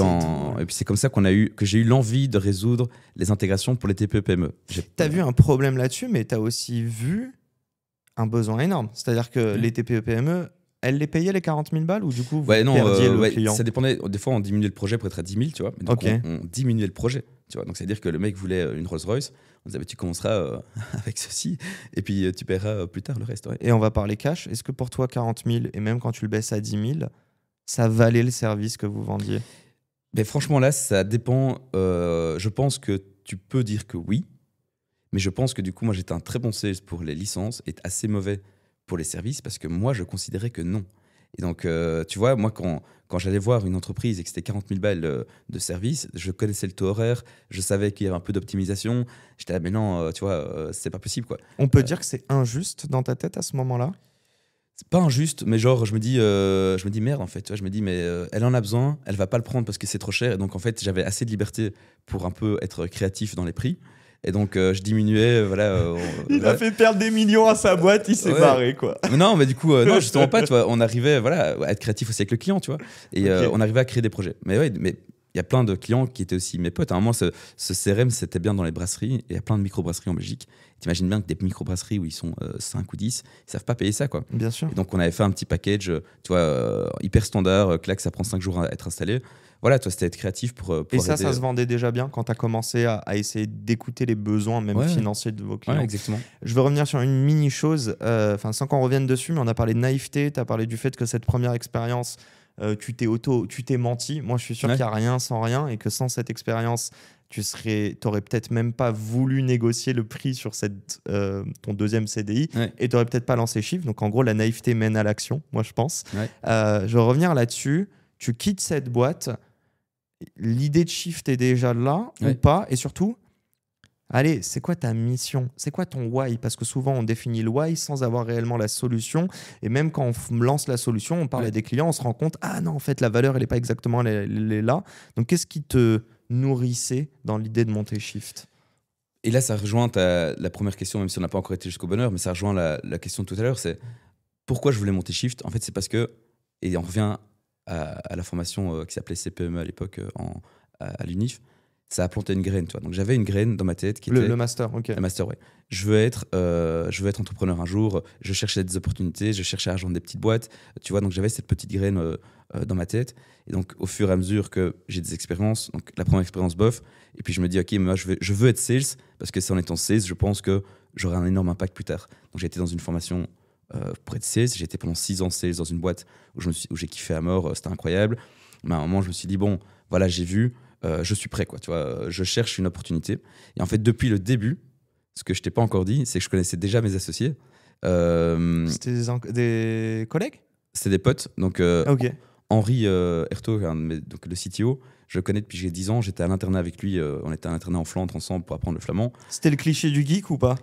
Speaker 2: c'est comme ça que j'ai eu l'envie de résoudre les intégrations pour les TPE-PME.
Speaker 3: Tu as vu un problème là-dessus, mais tu as aussi vu un besoin énorme. C'est-à-dire que les TPE-PME, elles les payaient les 40 000 balles ou du coup, vous perdiez le client?
Speaker 2: Ça dépendait. Des fois, on diminuait le projet pour être à 10 000, tu vois. Mais donc, on diminuait le projet. Tu vois. Donc, c'est-à-dire que le mec voulait une Rolls-Royce. On disait, tu commenceras avec ceci et puis tu paieras plus tard le reste. Ouais.
Speaker 3: Et on va parler cash. Est-ce que pour toi, 40 000, et même quand tu le baisses à 10 000, ça valait le service que vous vendiez?
Speaker 2: Mais franchement, là, ça dépend. Je pense que tu peux dire que oui, mais je pense que du coup, moi, j'étais un très bon sales pour les licences et assez mauvais pour les services parce que moi, je considérais que non. Et donc, tu vois, moi, quand j'allais voir une entreprise et que c'était 40 000 balles de service, je connaissais le taux horaire, je savais qu'il y avait un peu d'optimisation. J'étais là, mais non, tu vois, c'est pas possible, quoi.
Speaker 3: On peut dire que c'est injuste dans ta tête à ce moment-là?
Speaker 2: C'est pas injuste, mais genre, je me dis merde, en fait. Tu vois, je me dis, mais elle en a besoin, elle va pas le prendre parce que c'est trop cher. Et donc, en fait, j'avais assez de liberté pour un peu être créatif dans les prix. Et donc, je diminuais, voilà.
Speaker 3: Il a fait perdre des millions à sa boîte, il s'est barré, quoi.
Speaker 2: Mais non, mais du coup, non, justement pas, tu vois. On arrivait, voilà, à être créatif aussi avec le client, tu vois. Et on arrivait à créer des projets. Mais ouais, mais il y a plein de clients qui étaient aussi mes potes. À un moment, ce CRM, c'était bien dans les brasseries. Et il y a plein de micro-brasseries en Belgique. T'imagines bien que des micro-brasseries où ils sont 5 ou 10, ils savent pas payer ça, quoi.
Speaker 3: Bien sûr.
Speaker 2: Et donc, on avait fait un petit package, tu vois, hyper standard, claque, ça prend 5 jours à être installé. Voilà, toi, c'était être créatif pour
Speaker 3: et ça, ça se vendait déjà bien quand tu as commencé à essayer d'écouter les besoins, même financiers de vos clients.
Speaker 2: Ouais, exactement.
Speaker 3: Je veux revenir sur une mini-chose, sans qu'on revienne dessus, mais on a parlé de naïveté, tu as parlé du fait que cette première expérience, tu t'es menti. Moi, je suis sûr qu'il n'y a rien sans rien et que sans cette expérience, tu n'aurais peut-être même pas voulu négocier le prix sur ton deuxième CDI et tu n'aurais peut-être pas lancé Shift. Donc, en gros, la naïveté mène à l'action, moi, je pense.
Speaker 2: Ouais.
Speaker 3: Je veux revenir là-dessus. Tu quittes cette boîte. L'idée de Shift est déjà là ou pas? Et surtout, allez, c'est quoi ta mission? C'est quoi ton why? Parce que souvent, on définit le why sans avoir réellement la solution. Et même quand on lance la solution, on parle à des clients, on se rend compte, ah non, en fait, la valeur, elle n'est pas exactement elle est là. Donc, qu'est-ce qui te nourrissait dans l'idée de monter Shift?
Speaker 2: Et là, ça rejoint la première question, même si on n'a pas encore été jusqu'au bonheur, mais ça rejoint la question de tout à l'heure, c'est pourquoi je voulais monter Shift? En fait, c'est parce que, et on revient à la formation qui s'appelait CPME à l'époque à l'UNIF, ça a planté une graine, tu vois. Donc j'avais une graine dans ma tête qui était
Speaker 3: le master, ok.
Speaker 2: Le master, ouais. Je veux être entrepreneur un jour. Je cherchais des opportunités, je cherchais à rejoindre des petites boîtes, tu vois. Donc j'avais cette petite graine dans ma tête. Et donc au fur et à mesure que j'ai des expériences, donc la première expérience bof, et puis je me dis ok, mais moi je veux être sales parce que c'est en étant sales, je pense que j'aurai un énorme impact plus tard. Donc j'ai été dans une formation pour être sales. J'ai été pendant 6 ans sales dans une boîte où j'ai kiffé à mort, c'était incroyable. Mais à un moment, je me suis dit, bon, voilà, j'ai vu, je suis prêt, quoi, tu vois, je cherche une opportunité. Et en fait, depuis le début, ce que je t'ai pas encore dit, c'est que je connaissais déjà mes associés.
Speaker 3: C'était des collègues?
Speaker 2: C'était des potes. Donc,
Speaker 3: ok.
Speaker 2: Henri Herto, donc le CTO, je le connais depuis que j'ai 10 ans. J'étais à l'internat avec lui. On était à l'internat en Flandre ensemble pour apprendre le flamand.
Speaker 3: C'était le cliché du geek ou pas?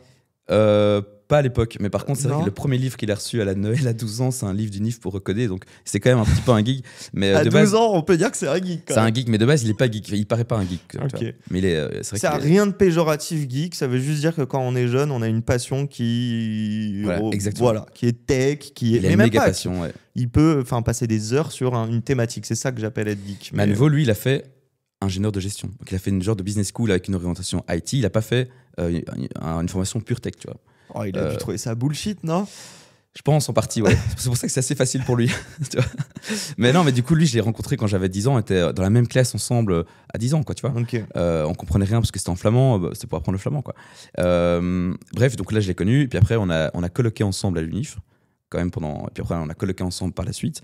Speaker 2: Pas à l'époque, mais par contre, c'est vrai que le premier livre qu'il a reçu à la Noël à 12 ans, c'est un livre du NIF pour recoder, donc c'est quand même un petit peu un geek. Mais
Speaker 3: à
Speaker 2: de
Speaker 3: 12
Speaker 2: base,
Speaker 3: ans, on peut dire que c'est un geek.
Speaker 2: C'est un geek, mais de base, il est pas geek. Il paraît pas un geek.
Speaker 3: Okay.
Speaker 2: Mais c'est
Speaker 3: vrai rien de péjoratif geek, ça veut juste dire que quand on est jeune, on a une passion qui, qui est tech, qui est.
Speaker 2: Il a une méga passion. Ouais.
Speaker 3: Il peut passer des heures sur une thématique. C'est ça que j'appelle être geek.
Speaker 2: Mais à nouveau, lui, il a fait ingénieur de gestion. Donc, il a fait une genre de business school avec une orientation IT. Il a pas fait une formation pure tech, tu vois.
Speaker 3: Oh, il a dû trouver ça bullshit, non?
Speaker 2: Je pense en partie, ouais. C'est pour ça que c'est assez facile pour lui. Mais non, mais du coup, lui, je l'ai rencontré quand j'avais 10 ans. On était dans la même classe ensemble à 10 ans, quoi, tu vois.
Speaker 3: Okay.
Speaker 2: On comprenait rien parce que c'était en flamand. C'était pour apprendre le flamand, quoi. Bref, donc là, je l'ai connu. Et puis après, on a coloqué ensemble à l'UNIF, quand même pendant. Et puis après, on a coloqué ensemble par la suite.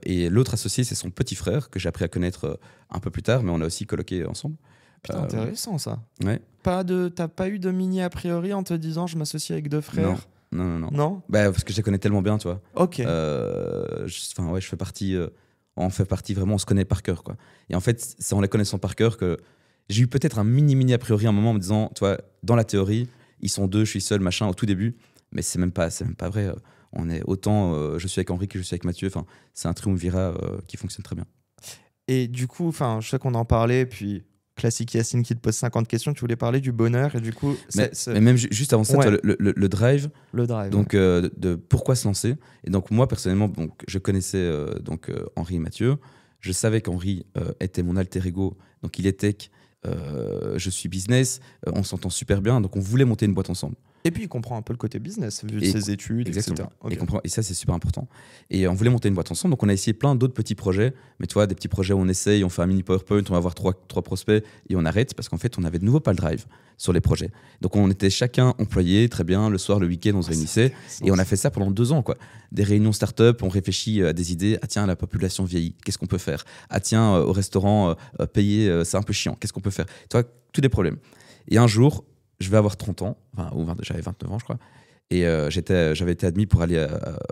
Speaker 2: Et l'autre associé, c'est son petit frère que j'ai appris à connaître un peu plus tard, mais on a aussi coloqué ensemble.
Speaker 3: Putain, intéressant ça.
Speaker 2: Ouais.
Speaker 3: T'as pas eu de mini a priori en te disant je m'associe avec deux frères?
Speaker 2: Non. Bah, parce que je les connais tellement bien, tu vois.
Speaker 3: Ok.
Speaker 2: Je fais partie. On fait partie vraiment, on se connaît par cœur, quoi. Et en fait, c'est en les connaissant par cœur que j'ai eu peut-être un mini a priori à un moment en me disant, tu vois, dans la théorie, ils sont deux, je suis seul, machin, au tout début. Mais c'est même pas vrai. On est autant, je suis avec Henri que je suis avec Mathieu. Enfin, c'est un triumvirat qui fonctionne très bien.
Speaker 3: Et du coup, je sais qu'on en parlait, puis. Classique Yacine qui te pose 50 questions, tu voulais parler du bonheur et du coup...
Speaker 2: Mais même juste avant ça,
Speaker 3: ouais.
Speaker 2: le drive, donc,
Speaker 3: ouais.
Speaker 2: de pourquoi se lancer. Et donc moi, personnellement, donc, je connaissais Henri et Mathieu. Je savais qu'Henri était mon alter ego, donc il est tech, je suis business, on s'entend super bien, donc on voulait monter une boîte ensemble.
Speaker 3: Et puis il comprend un peu le côté business, vu de ses études,
Speaker 2: exactement.
Speaker 3: etc.
Speaker 2: Okay. Et ça, c'est super important. Et on voulait monter une boîte ensemble, donc on a essayé plein d'autres petits projets. Mais tu vois, des petits projets où on essaye, on fait un mini PowerPoint, on va avoir trois prospects et on arrête parce qu'en fait, on avait de nouveau pas le drive sur les projets. Donc on était chacun employé, très bien, le soir, le week-end, on se réunissait. Et on a fait ça pendant 2 ans, quoi. Des réunions start-up, on réfléchit à des idées. Ah tiens, la population vieillit, qu'est-ce qu'on peut faire? Ah tiens, au restaurant, payer, c'est un peu chiant, qu'est-ce qu'on peut faire? Tu vois, tous des problèmes. Et un jour, je vais avoir 30 ans, j'avais 29 ans, je crois. Et j'avais été admis pour aller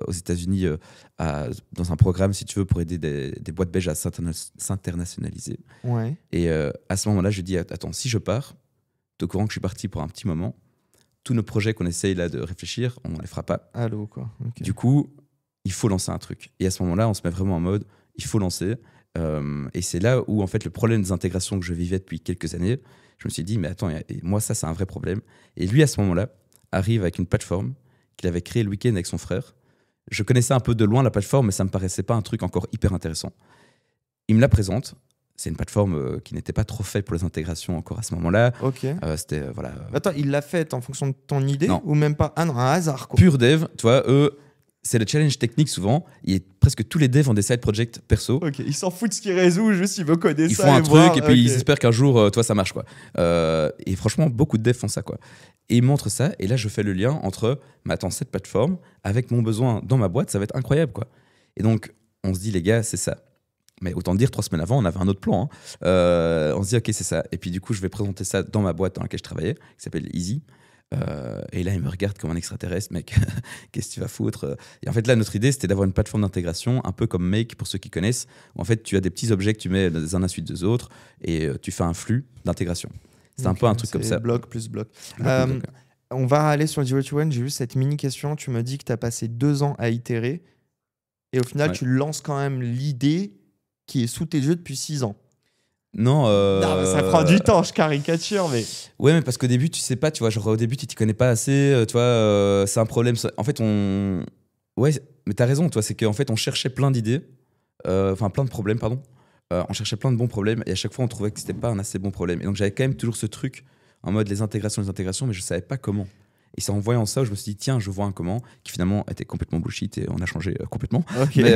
Speaker 2: aux États-Unis dans un programme, si tu veux, pour aider des boîtes belges à s'internationaliser.
Speaker 3: Ouais.
Speaker 2: Et à ce moment-là, je dis attends, si je pars, t'es au courant que je suis parti pour un petit moment, tous nos projets qu'on essaye là de réfléchir, on ne les fera pas.
Speaker 3: Allô, quoi. Okay.
Speaker 2: Du coup, il faut lancer un truc. Et à ce moment-là, on se met vraiment en mode il faut lancer. Et c'est là où, en fait, le problème des intégrations que je vivais depuis quelques années, je me suis dit, mais attends, moi, ça, c'est un vrai problème. Et lui, à ce moment-là, arrive avec une plateforme qu'il avait créée le week-end avec son frère. Je connaissais un peu de loin la plateforme, mais ça me paraissait pas un truc encore hyper intéressant. Il me la présente. C'est une plateforme qui n'était pas trop faite pour les intégrations encore à ce moment-là.
Speaker 3: Ok.
Speaker 2: C'était, voilà.
Speaker 3: Attends, il l'a faite en fonction de ton idée?
Speaker 2: Non.
Speaker 3: Ou même pas? Ah non, un hasard, quoi.
Speaker 2: Pur dev, tu vois, eux... C'est le challenge technique souvent. Presque tous les devs ont des side projects perso.
Speaker 3: Ok, ils s'en foutent de ce qu'ils résout, juste ils veulent coder
Speaker 2: ils
Speaker 3: ça.
Speaker 2: Ils font un truc
Speaker 3: voir,
Speaker 2: et puis ils espèrent qu'un jour, toi, ça marche, quoi. Et franchement, beaucoup de devs font ça, quoi. Et ils montrent ça. Et là, je fais le lien entre, mais attends, cette plateforme, avec mon besoin dans ma boîte, ça va être incroyable, quoi. Et donc, on se dit, les gars, c'est ça. Mais autant dire, 3 semaines avant, on avait un autre plan. Hein. On se dit, ok, c'est ça. Et puis du coup, je vais présenter ça dans ma boîte dans laquelle je travaillais, qui s'appelle Easy. Et là, il me regarde comme un extraterrestre, mec. Qu'est-ce que tu vas foutre? Et en fait, là, notre idée, c'était d'avoir une plateforme d'intégration, un peu comme Make, pour ceux qui connaissent, où en fait, tu as des petits objets que tu mets les uns à la suite des autres, et tu fais un flux d'intégration. C'est un peu un truc comme ça.
Speaker 3: Bloc plus bloc. On va aller sur Zero to One. J'ai juste cette mini question. Tu me dis que tu as passé 2 ans à itérer, et au final, tu lances quand même l'idée qui est sous tes yeux depuis 6 ans.
Speaker 2: Non,
Speaker 3: mais ça prend du temps, je caricature, mais...
Speaker 2: Ouais, mais parce qu'au début, tu sais pas, tu vois, genre au début, tu t'y connais pas assez, tu vois, c'est un problème. En fait, Ouais, mais t'as raison, toi, c'est qu'en fait, on cherchait plein d'idées, plein de problèmes, pardon. On cherchait plein de bons problèmes, et à chaque fois, on trouvait que c'était pas un assez bon problème. Et donc, j'avais quand même toujours ce truc, en mode les intégrations, mais je savais pas comment. Et c'est en voyant ça où je me suis dit, tiens, je vois un comment, qui finalement était complètement bullshit et on a changé complètement.
Speaker 3: Okay.
Speaker 2: Mais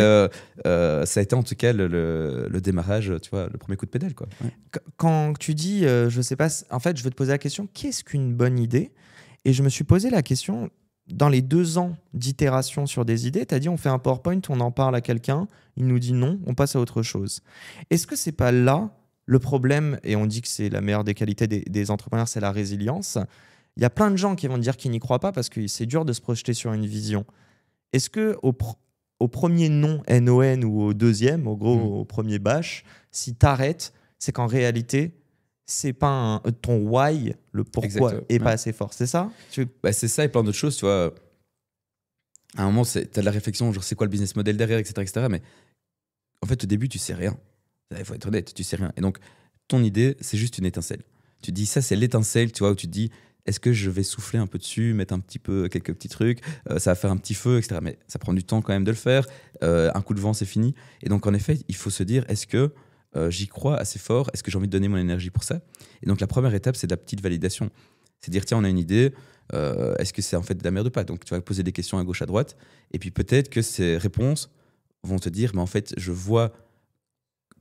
Speaker 2: ça a été en tout cas le démarrage, tu vois, le premier coup de pédale, quoi. Ouais.
Speaker 3: Quand tu dis, je sais pas, en fait, je veux te poser la question, qu'est-ce qu'une bonne idée? Et je me suis posé la question dans les 2 ans d'itération sur des idées, tu as dit on fait un PowerPoint, on en parle à quelqu'un, il nous dit non, on passe à autre chose. Est-ce que c'est pas là le problème, et on dit que c'est la meilleure des qualités des entrepreneurs, c'est la résilience. Il y a plein de gens qui vont dire qu'ils n'y croient pas parce que c'est dur de se projeter sur une vision. Est-ce qu'au premier non, NON, ou au deuxième, au premier bâche, si tu arrêtes, c'est qu'en réalité, c'est pas ton why, le pourquoi, est pas assez fort. C'est ça?
Speaker 2: C'est ça et plein d'autres choses. Tu vois, à un moment, tu as de la réflexion, genre c'est quoi le business model derrière, etc. Mais en fait, au début, tu sais rien. Il faut être honnête, tu sais rien. Et donc, ton idée, c'est juste une étincelle. Tu dis, ça, c'est l'étincelle, tu vois, où tu te dis, est-ce que je vais souffler un peu dessus, mettre un petit peu, quelques petits trucs, ça va faire un petit feu, etc. Mais ça prend du temps quand même de le faire. Un coup de vent, c'est fini. Et donc, en effet, il faut se dire, est-ce que j'y crois assez fort? Est-ce que j'ai envie de donner mon énergie pour ça? Et donc, la première étape, c'est de la petite validation. C'est dire, tiens, on a une idée, est-ce que c'est en fait de la merde ou pas? Donc, tu vas poser des questions à gauche, à droite. Et puis, peut-être que ces réponses vont te dire, mais en fait, je vois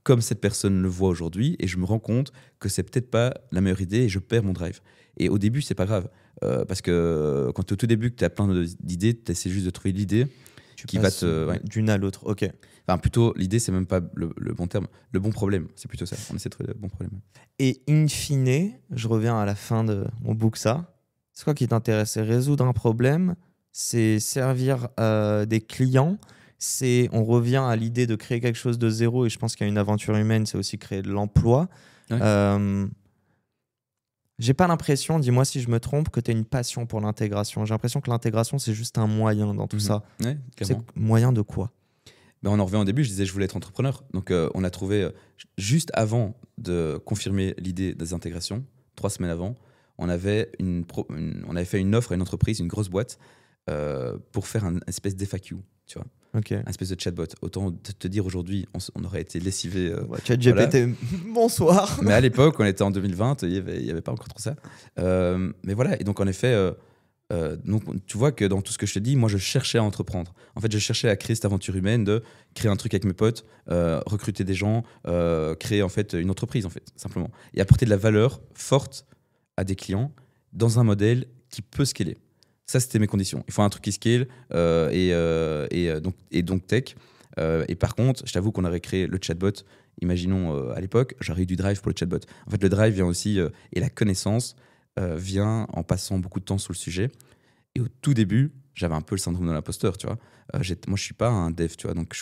Speaker 2: comme cette personne le voit aujourd'hui et je me rends compte que c'est peut-être pas la meilleure idée et je perds mon drive. Et au début, c'est pas grave parce que quand tu es au tout début, que tu as plein d'idées, tu essaies juste de trouver l'idée qui va te.
Speaker 3: D'une à l'autre, ok.
Speaker 2: Enfin, plutôt, l'idée, c'est même pas le bon terme, le bon problème, c'est plutôt ça. On essaie de trouver le bon problème.
Speaker 3: Et in fine, je reviens à la fin de mon book, ça. C'est quoi qui t'intéresse? C'est résoudre un problème, c'est servir des clients. On revient à l'idée de créer quelque chose de zéro, et je pense qu'il y a une aventure humaine, c'est aussi créer de l'emploi. Ouais. J'ai pas l'impression, dis-moi si je me trompe, que tu as une passion pour l'intégration. J'ai l'impression que l'intégration, c'est juste un moyen dans tout ça.
Speaker 2: Ouais,
Speaker 3: c'est moyen de quoi?
Speaker 2: On en revient au début, je disais je voulais être entrepreneur. Donc on a trouvé, juste avant de confirmer l'idée des intégrations, 3 semaines avant, on avait fait une offre à une entreprise, une grosse boîte, pour faire une espèce d'FAQ, tu vois.
Speaker 3: Okay.
Speaker 2: Un espèce de chatbot. Autant te dire aujourd'hui, on aurait été lessivé.
Speaker 3: ChatGPT, voilà. Bonsoir.
Speaker 2: Mais à l'époque, on était en 2020, il y avait pas encore trop ça. Mais voilà, et donc en effet, donc, tu vois que dans tout ce que je te dis, moi je cherchais à entreprendre. En fait, je cherchais à créer cette aventure humaine de créer un truc avec mes potes, recruter des gens, créer en fait une entreprise en fait, simplement. Et apporter de la valeur forte à des clients dans un modèle qui peut scaler. Ça, c'était mes conditions. Il faut un truc qui scale et donc tech. Et par contre, je t'avoue qu'on aurait créé le chatbot. Imaginons à l'époque, j'aurais eu du drive pour le chatbot. En fait, le drive vient aussi, et la connaissance vient en passant beaucoup de temps sur le sujet. Et au tout début, j'avais un peu le syndrome de l'imposteur, tu vois. Moi, je suis pas un dev, tu vois. Donc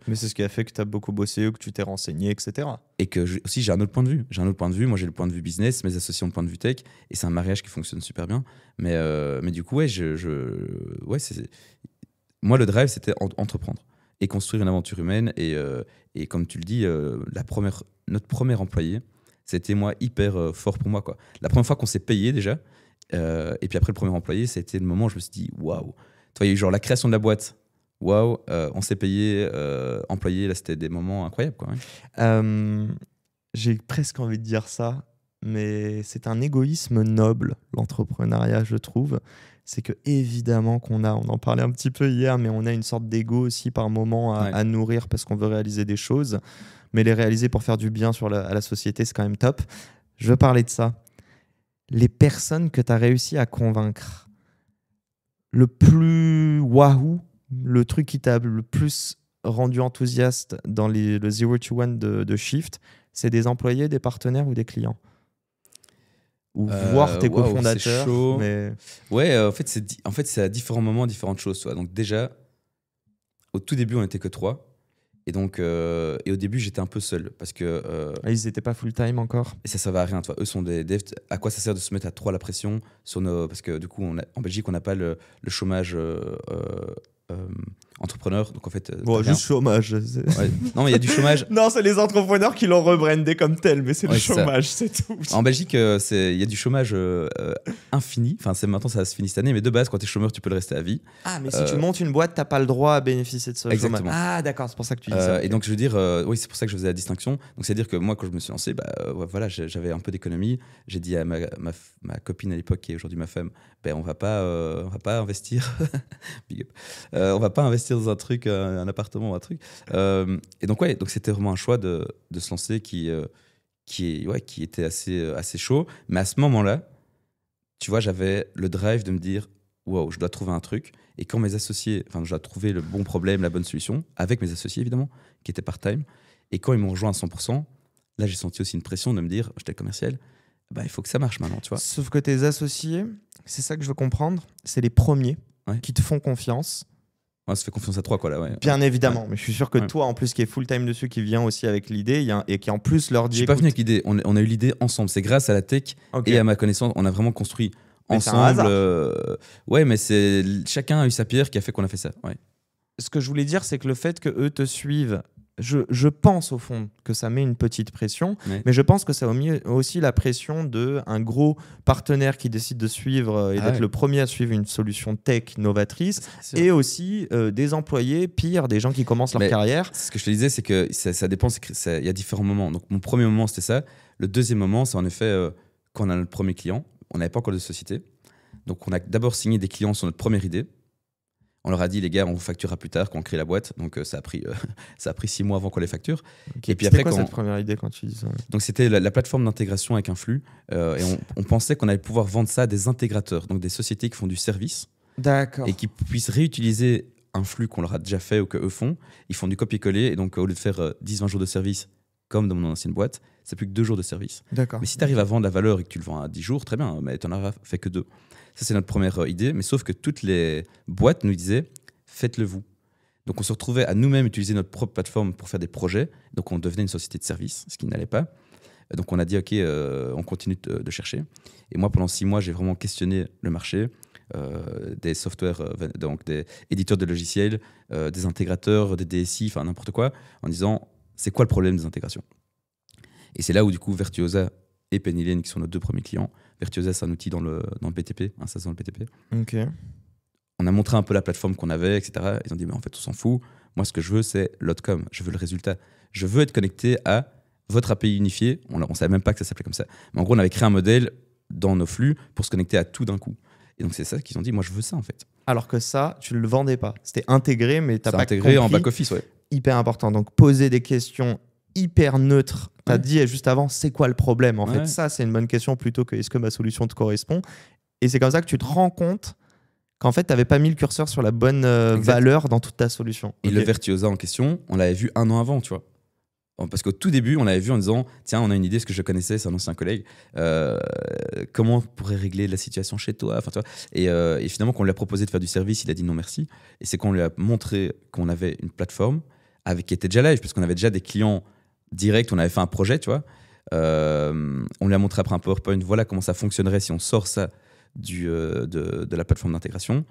Speaker 3: Mais c'est ce qui a fait que tu as beaucoup bossé, que tu t'es renseigné, etc.
Speaker 2: Et que aussi, j'ai un autre point de vue. Moi, j'ai le point de vue business, mes associés ont le point de vue tech. Et c'est un mariage qui fonctionne super bien. Mais du coup, ouais, moi, le drive, c'était entreprendre et construire une aventure humaine. Et comme tu le dis, notre premier employé, c'était moi hyper fort pour moi, quoi. La première fois qu'on s'est payé déjà, et puis après le premier employé, c'était le moment où je me suis dit waouh. Tu vois, il y a eu genre la création de la boîte, waouh, on s'est payé, employé, là c'était des moments incroyables, quoi. Ouais.
Speaker 3: J'ai presque envie de dire ça, mais c'est un égoïsme noble, l'entrepreneuriat, je trouve. C'est que évidemment on en parlait un petit peu hier, mais on a une sorte d'ego aussi par moment à nourrir parce qu'on veut réaliser des choses. Mais les réaliser pour faire du bien à la société, c'est quand même top. Je veux parler de ça. Les personnes que tu as réussi à convaincre, le plus wahoo, le truc qui t'a le plus rendu enthousiaste dans le 0 to 1 de Shift, c'est des employés, des partenaires ou des clients? Ou voir tes cofondateurs.
Speaker 2: C'est chaud.
Speaker 3: Mais...
Speaker 2: Ouais, en fait, c'est à différents moments, différentes choses. Soit. Donc déjà, au tout début, on n'était que 3. Et donc, et au début, j'étais un peu seul parce que.
Speaker 3: Ils n'étaient pas full time encore.
Speaker 2: Et ça va à rien. Toi. Eux sont des devs. À quoi ça sert de se mettre à 3 la pression sur parce que du coup, en Belgique, on n'a pas le chômage entrepreneur. Donc en fait.
Speaker 3: Juste chômage.
Speaker 2: Ouais. Non, mais il y a du chômage.
Speaker 3: Non, c'est les entrepreneurs qui l'ont rebrandé comme tel, mais c'est le chômage, c'est tout.
Speaker 2: En Belgique, il y a du chômage infini. Enfin, maintenant, ça se finit cette année, mais de base, quand tu es chômeur, tu peux le rester à vie.
Speaker 3: Ah, mais si tu montes une boîte, tu n'as pas le droit à bénéficier de ce
Speaker 2: Exactement.
Speaker 3: chômage. Ah, d'accord, c'est pour ça que tu dis ça.
Speaker 2: Et donc, je veux dire, oui, c'est pour ça que je faisais la distinction. Donc, c'est-à-dire que moi, quand je me suis lancé, voilà, j'avais un peu d'économie. J'ai dit à ma copine à l'époque, qui est aujourd'hui ma femme, on va pas investir. Big up. On va pas investir dans un truc, un appartement ou un truc. Et donc, ouais, donc c'était vraiment un choix de se lancer qui était assez chaud. Mais à ce moment-là, tu vois, j'avais le drive de me dire, wow, je dois trouver un truc. Et quand mes associés, je dois trouver le bon problème, la bonne solution, avec mes associés évidemment, qui étaient part-time. Et quand ils m'ont rejoint à 100%, là j'ai senti aussi une pression de me dire, j'étais le commercial, il faut que ça marche maintenant, tu vois.
Speaker 3: Sauf que tes associés, c'est ça que je veux comprendre, c'est les premiers qui te font confiance.
Speaker 2: Ouais, ça fait confiance à trois, quoi, là. Ouais.
Speaker 3: Bien évidemment, mais je suis sûr que toi, en plus, qui est full-time dessus, qui vient aussi avec l'idée et qui en plus leur dit.
Speaker 2: Je suis pas venu avec l'idée, on a eu l'idée ensemble. C'est grâce à la tech et à ma connaissance, on a vraiment construit ensemble. Ouais, mais chacun a eu sa pierre qui a fait qu'on a fait ça. Ouais.
Speaker 3: Ce que je voulais dire, c'est que le fait qu'eux te suivent, je pense au fond que ça met une petite pression, mais je pense que ça met aussi la pression d'un gros partenaire qui décide de suivre et d'être le premier à suivre une solution tech novatrice, et aussi des employés, pire, des gens qui commencent leur carrière.
Speaker 2: Ce que je te disais, c'est que ça dépend, il y a différents moments. Donc mon premier moment, c'était ça. Le deuxième moment, c'est en effet quand on a notre premier client. On n'avait pas encore de société. Donc on a d'abord signé des clients sur notre première idée. On leur a dit, les gars, on vous facturera plus tard quand on crée la boîte. Donc, ça a pris 6 mois avant qu'on les facture.
Speaker 3: Okay. Et puis après, cette première idée quand tu dis ça?
Speaker 2: Donc, c'était la plateforme d'intégration avec un flux. Et on pensait qu'on allait pouvoir vendre ça à des intégrateurs, donc des sociétés qui font du service.
Speaker 3: D'accord.
Speaker 2: Et qui puissent réutiliser un flux qu'on leur a déjà fait ou qu'eux font. Ils font du copier-coller. Et donc, au lieu de faire 10-20 jours de service, comme dans mon ancienne boîte, c'est plus que 2 jours de service.
Speaker 3: D'accord.
Speaker 2: Mais si tu arrives à vendre la valeur et que tu le vends à 10 jours, très bien, mais tu n'en as fait que 2. Ça, c'est notre première idée. Mais sauf que toutes les boîtes nous disaient, faites-le vous. Donc, on se retrouvait à nous-mêmes utiliser notre propre plateforme pour faire des projets. Donc, on devenait une société de service, ce qui n'allait pas. Donc, on a dit, OK, on continue de chercher. Et moi, pendant 6 mois, j'ai vraiment questionné le marché, des softwares, donc des éditeurs de logiciels, des intégrateurs, des DSI, enfin n'importe quoi, en disant, c'est quoi le problème des intégrations? Et c'est là où, du coup, Virtuosa et Penny Lane, qui sont nos 2 premiers clients. Virtuosa, c'est un outil dans le BTP, un SaaS dans le BTP.
Speaker 3: OK.
Speaker 2: On a montré un peu la plateforme qu'on avait, etc. Ils ont dit, mais en fait, on s'en fout. Moi, ce que je veux, c'est l'outcome. Je veux le résultat. Je veux être connecté à votre API unifié. On ne savait même pas que ça s'appelait comme ça. Mais en gros, on avait créé un modèle dans nos flux pour se connecter à tout d'un coup. Et donc, c'est ça qu'ils ont dit, moi, je veux ça, en fait.
Speaker 3: Alors que ça, tu ne le vendais pas. C'était intégré, mais tu n'as pas
Speaker 2: intégré
Speaker 3: compris.
Speaker 2: En back-office, ouais.
Speaker 3: Hyper important. Donc, poser des questions hyper neutres. Tu as dit juste avant, c'est quoi le problème? En fait, ça, c'est une bonne question plutôt que est-ce que ma solution te correspond? Et c'est comme ça que tu te rends compte qu'en fait, tu n'avais pas mis le curseur sur la bonne valeur dans toute ta solution.
Speaker 2: Et le Virtuosa en question, on l'avait vu 1 an avant, tu vois. Parce qu'au tout début, on l'avait vu en disant, tiens, on a une idée, ce que je connaissais, c'est un ancien collègue, comment on pourrait régler la situation chez toi, tu vois. Et finalement, quand on lui a proposé de faire du service, il a dit non merci. Et c'est quand on lui a montré qu'on avait une plateforme qui était déjà live, parce qu'on avait déjà des clients directs, on avait fait un projet, tu vois. On lui a montré après un PowerPoint, voilà comment ça fonctionnerait si on sort ça de la plateforme d'intégration.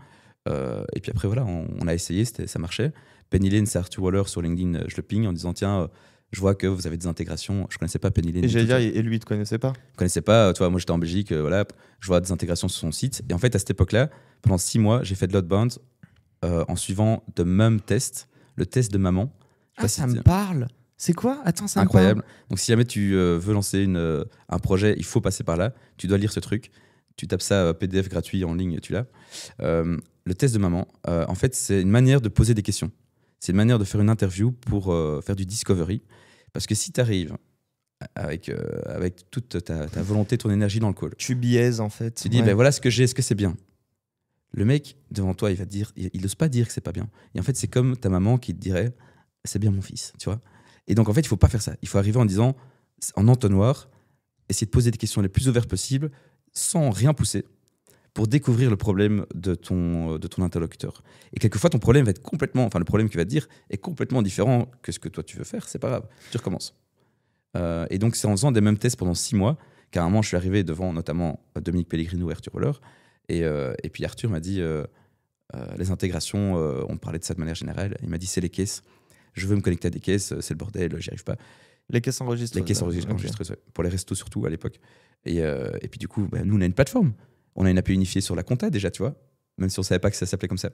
Speaker 2: Et puis après, voilà, on a essayé, ça marchait. Penny Lane, c'est Arthur Waller sur LinkedIn, je le ping en disant, tiens, je vois que vous avez des intégrations. Je ne connaissais pas Penny Lane.
Speaker 3: Et j'allais dire, et lui, il ne te connaissait pas?
Speaker 2: Je ne connaissais pas. Tu vois, moi, j'étais en Belgique, voilà, je vois des intégrations sur son site. Et en fait, à cette époque-là, pendant 6 mois, j'ai fait de l'outbound en suivant de même test, le test de maman.
Speaker 3: Ça me parle. C'est quoi? Attends, c'est
Speaker 2: incroyable. Donc, si jamais tu veux lancer un projet, il faut passer par là. Tu dois lire ce truc. Tu tapes ça PDF gratuit en ligne, tu l'as. Le test de maman, en fait, c'est une manière de poser des questions. C'est une manière de faire une interview pour faire du discovery. Parce que si tu arrives avec toute ta volonté, ton énergie dans le call,
Speaker 3: tu biaises en fait.
Speaker 2: Tu dis, ben voilà ce que j'ai, est-ce que c'est bien? Le mec devant toi, il va te dire, il n'ose pas dire que c'est pas bien. Et en fait, c'est comme ta maman qui te dirait, c'est bien mon fils, tu vois. Et donc en fait, il faut pas faire ça. Il faut arriver en disant, en entonnoir, essayer de poser des questions les plus ouvertes possibles, sans rien pousser, pour découvrir le problème de ton interlocuteur. Et quelquefois, ton problème va être complètement, le problème qu'il va te dire est complètement différent que ce que toi tu veux faire. C'est pas grave, tu recommences. Et donc, c'est en faisant des mêmes tests pendant 6 mois qu'à un moment, je suis arrivé devant notamment Dominique Pellegrino et Arthur Waller. Et puis Arthur m'a dit, les intégrations, on parlait de ça de manière générale. Il m'a dit, c'est les caisses. Je veux me connecter à des caisses, c'est le bordel, j'y arrive pas.
Speaker 3: Les caisses enregistrées.
Speaker 2: Les caisses enregistrées, ouais, pour les restos surtout à l'époque. Et puis du coup, nous, on a une plateforme. On a une API unifiée sur la compta déjà, tu vois, même si on ne savait pas que ça s'appelait comme ça.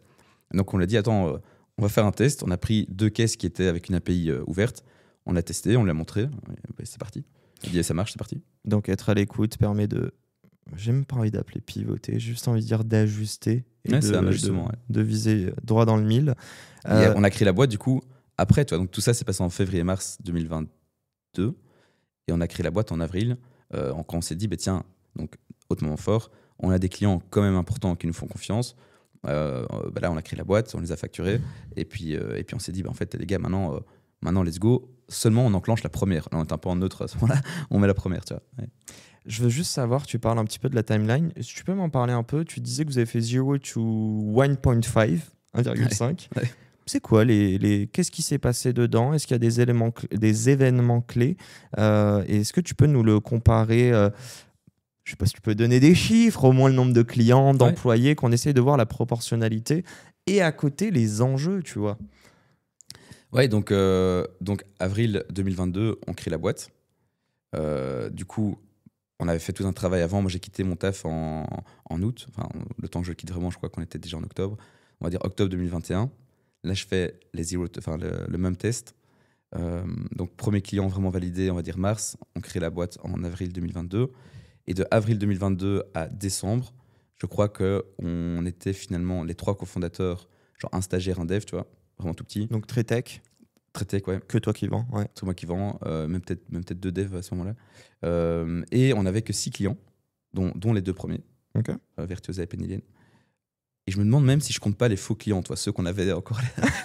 Speaker 2: Donc on l'a dit, attends, on va faire un test. On a pris 2 caisses qui étaient avec une API ouverte. On l'a testé, on l'a montré. Et c'est parti. Il dit, ça marche, c'est parti. Donc être à l'écoute permet de... J'ai même pas envie d'appeler pivoter, j'ai juste envie de dire d'ajuster. Et c'est un ajustement, de viser droit dans le mille. On a créé la boîte du coup après, tu vois. Donc tout ça s'est passé en février-mars 2022. Et on a créé la boîte en avril. Quand on s'est dit, tiens, donc autre moment fort, on a des clients quand même importants qui nous font confiance. Là, on a créé la boîte, on les a facturés. Et puis on s'est dit, en fait, les gars, maintenant, let's go. Seulement, on enclenche la première. Là, on est un peu en neutre à ce moment-là. On met la première, tu vois. Ouais.
Speaker 3: Je veux juste savoir, tu parles un petit peu de la timeline. Si tu peux m'en parler un peu, tu disais que vous avez fait 0 to 1.5, 1,5. Ouais. C'est quoi qu'est-ce qui s'est passé dedans? Est-ce qu'il y a des événements clés? Et est-ce que tu peux nous le comparer? Je sais pas si tu peux donner des chiffres, au moins le nombre de clients, d'employés, qu'on essaye de voir la proportionnalité. Et à côté, les enjeux, tu vois.
Speaker 2: Ouais, donc avril 2022, on crée la boîte. Du coup, on avait fait tout un travail avant. Moi, j'ai quitté mon taf en août. Enfin, le temps que je le quitte vraiment, je crois qu'on était déjà en octobre. On va dire octobre 2021. Là, je fais le même test. Donc, premier client vraiment validé, on va dire mars. On crée la boîte en avril 2022. Et de avril 2022 à décembre, je crois qu'on était finalement les 3 cofondateurs, genre un stagiaire, un dev, tu vois, vraiment tout petit.
Speaker 3: Donc, très tech.
Speaker 2: Très tech, ouais.
Speaker 3: Que toi qui vends, ouais.
Speaker 2: C'est moi qui vends, même peut-être 2 devs à ce moment-là. Et on n'avait que 6 clients, dont les 2 premiers, Virtuosa et Penny. Et je me demande même si je compte pas les faux clients, toi, ceux qu'on avait encore,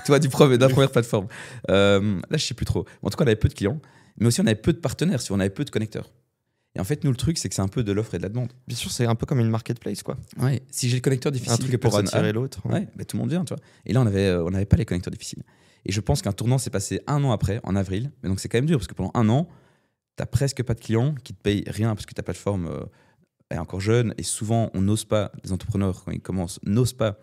Speaker 2: toi, de la première plateforme. Là, je sais plus trop. En tout cas, on avait peu de clients, mais aussi on avait peu de partenaires, on avait peu de connecteurs. Et en fait, nous, le truc, c'est que c'est un peu de l'offre et de la demande.
Speaker 3: Bien sûr, c'est un peu comme une marketplace, quoi.
Speaker 2: Ouais. Si j'ai le connecteur difficile,
Speaker 3: un truc pour attirer l'autre.
Speaker 2: Ouais, bah, tout le monde vient, tu vois. Et là, on n'avait pas les connecteurs difficiles. Et je pense qu'un tournant s'est passé 1 an après, en avril. Mais donc, c'est quand même dur parce que pendant 1 an, t'as presque pas de clients qui te payent rien parce que ta plateforme est encore jeune. Et souvent, on n'ose pas, les entrepreneurs, quand ils commencent, n'osent pas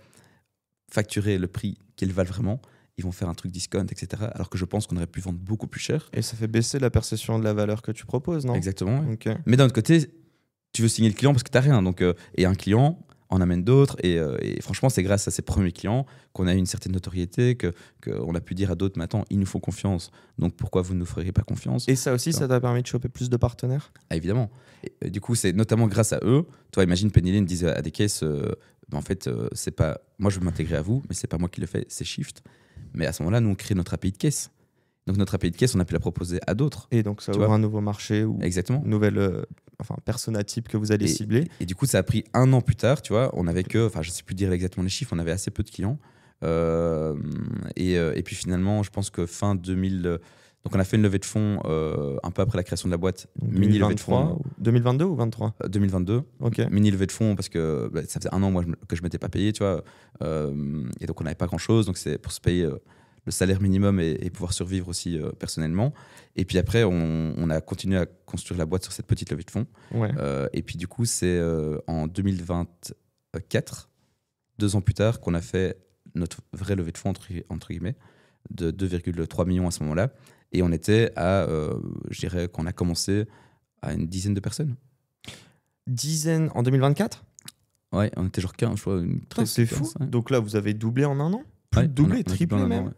Speaker 2: facturer le prix qu'ils valent vraiment. Ils vont faire un truc discount, etc. Alors que je pense qu'on aurait pu vendre beaucoup plus cher.
Speaker 3: Et ça fait baisser la perception de la valeur que tu proposes, non?
Speaker 2: Exactement.
Speaker 3: Okay.
Speaker 2: Mais d'un autre côté, tu veux signer le client parce que tu n'as rien. Donc, et un client en amène d'autres. Et franchement, c'est grâce à ces premiers clients qu'on a eu une certaine notoriété, qu'on a pu dire à d'autres, maintenant, ils nous font confiance. Donc, pourquoi vous ne nous feriez pas confiance?
Speaker 3: Et ça aussi, ça t'a permis de choper plus de partenaires?
Speaker 2: Ah, évidemment. Et, du coup, c'est notamment grâce à eux. Toi, imagine, Penny Lane disait à des caisses, en fait, c'est pas... moi, je veux m'intégrer à vous, mais c'est pas moi qui le fais, c'est Shift. Mais à ce moment-là, nous, on crée notre API de caisse. Donc, notre API de caisse, on a pu la proposer à d'autres.
Speaker 3: Et donc, ça ouvre un nouveau marché ou
Speaker 2: exactement.
Speaker 3: Une nouvelle persona type que vous allez cibler.
Speaker 2: Et du coup, ça a pris 1 an plus tard, tu vois. On avait que, je ne sais plus dire exactement les chiffres, on avait assez peu de clients. Et puis finalement, je pense que fin 2000... Donc, on a fait une levée de fonds un peu après la création de la boîte.
Speaker 3: Mini levée de fonds. 2022 ou 23
Speaker 2: 2022.
Speaker 3: Ok.
Speaker 2: Mini levée de fonds parce que ça faisait 1 an moi, que je ne m'étais pas payé, tu vois. Et donc, on n'avait pas grand-chose. Donc, c'est pour se payer le salaire minimum et pouvoir survivre aussi personnellement. Et puis après, on a continué à construire la boîte sur cette petite levée de fonds.
Speaker 3: Ouais.
Speaker 2: Et puis du coup, c'est en 2024, 2 ans plus tard, qu'on a fait notre vraie levée de fonds, entre guillemets, de 2,3 millions à ce moment-là. Et on était à, je dirais qu'on a commencé à une dizaine de personnes.
Speaker 3: Dizaine en 2024 ?
Speaker 2: Ouais, on était genre 15, je crois.
Speaker 3: C'est fou. Ouais. Donc là, vous avez doublé en 1 an ?
Speaker 2: Doublé,
Speaker 3: triplé même.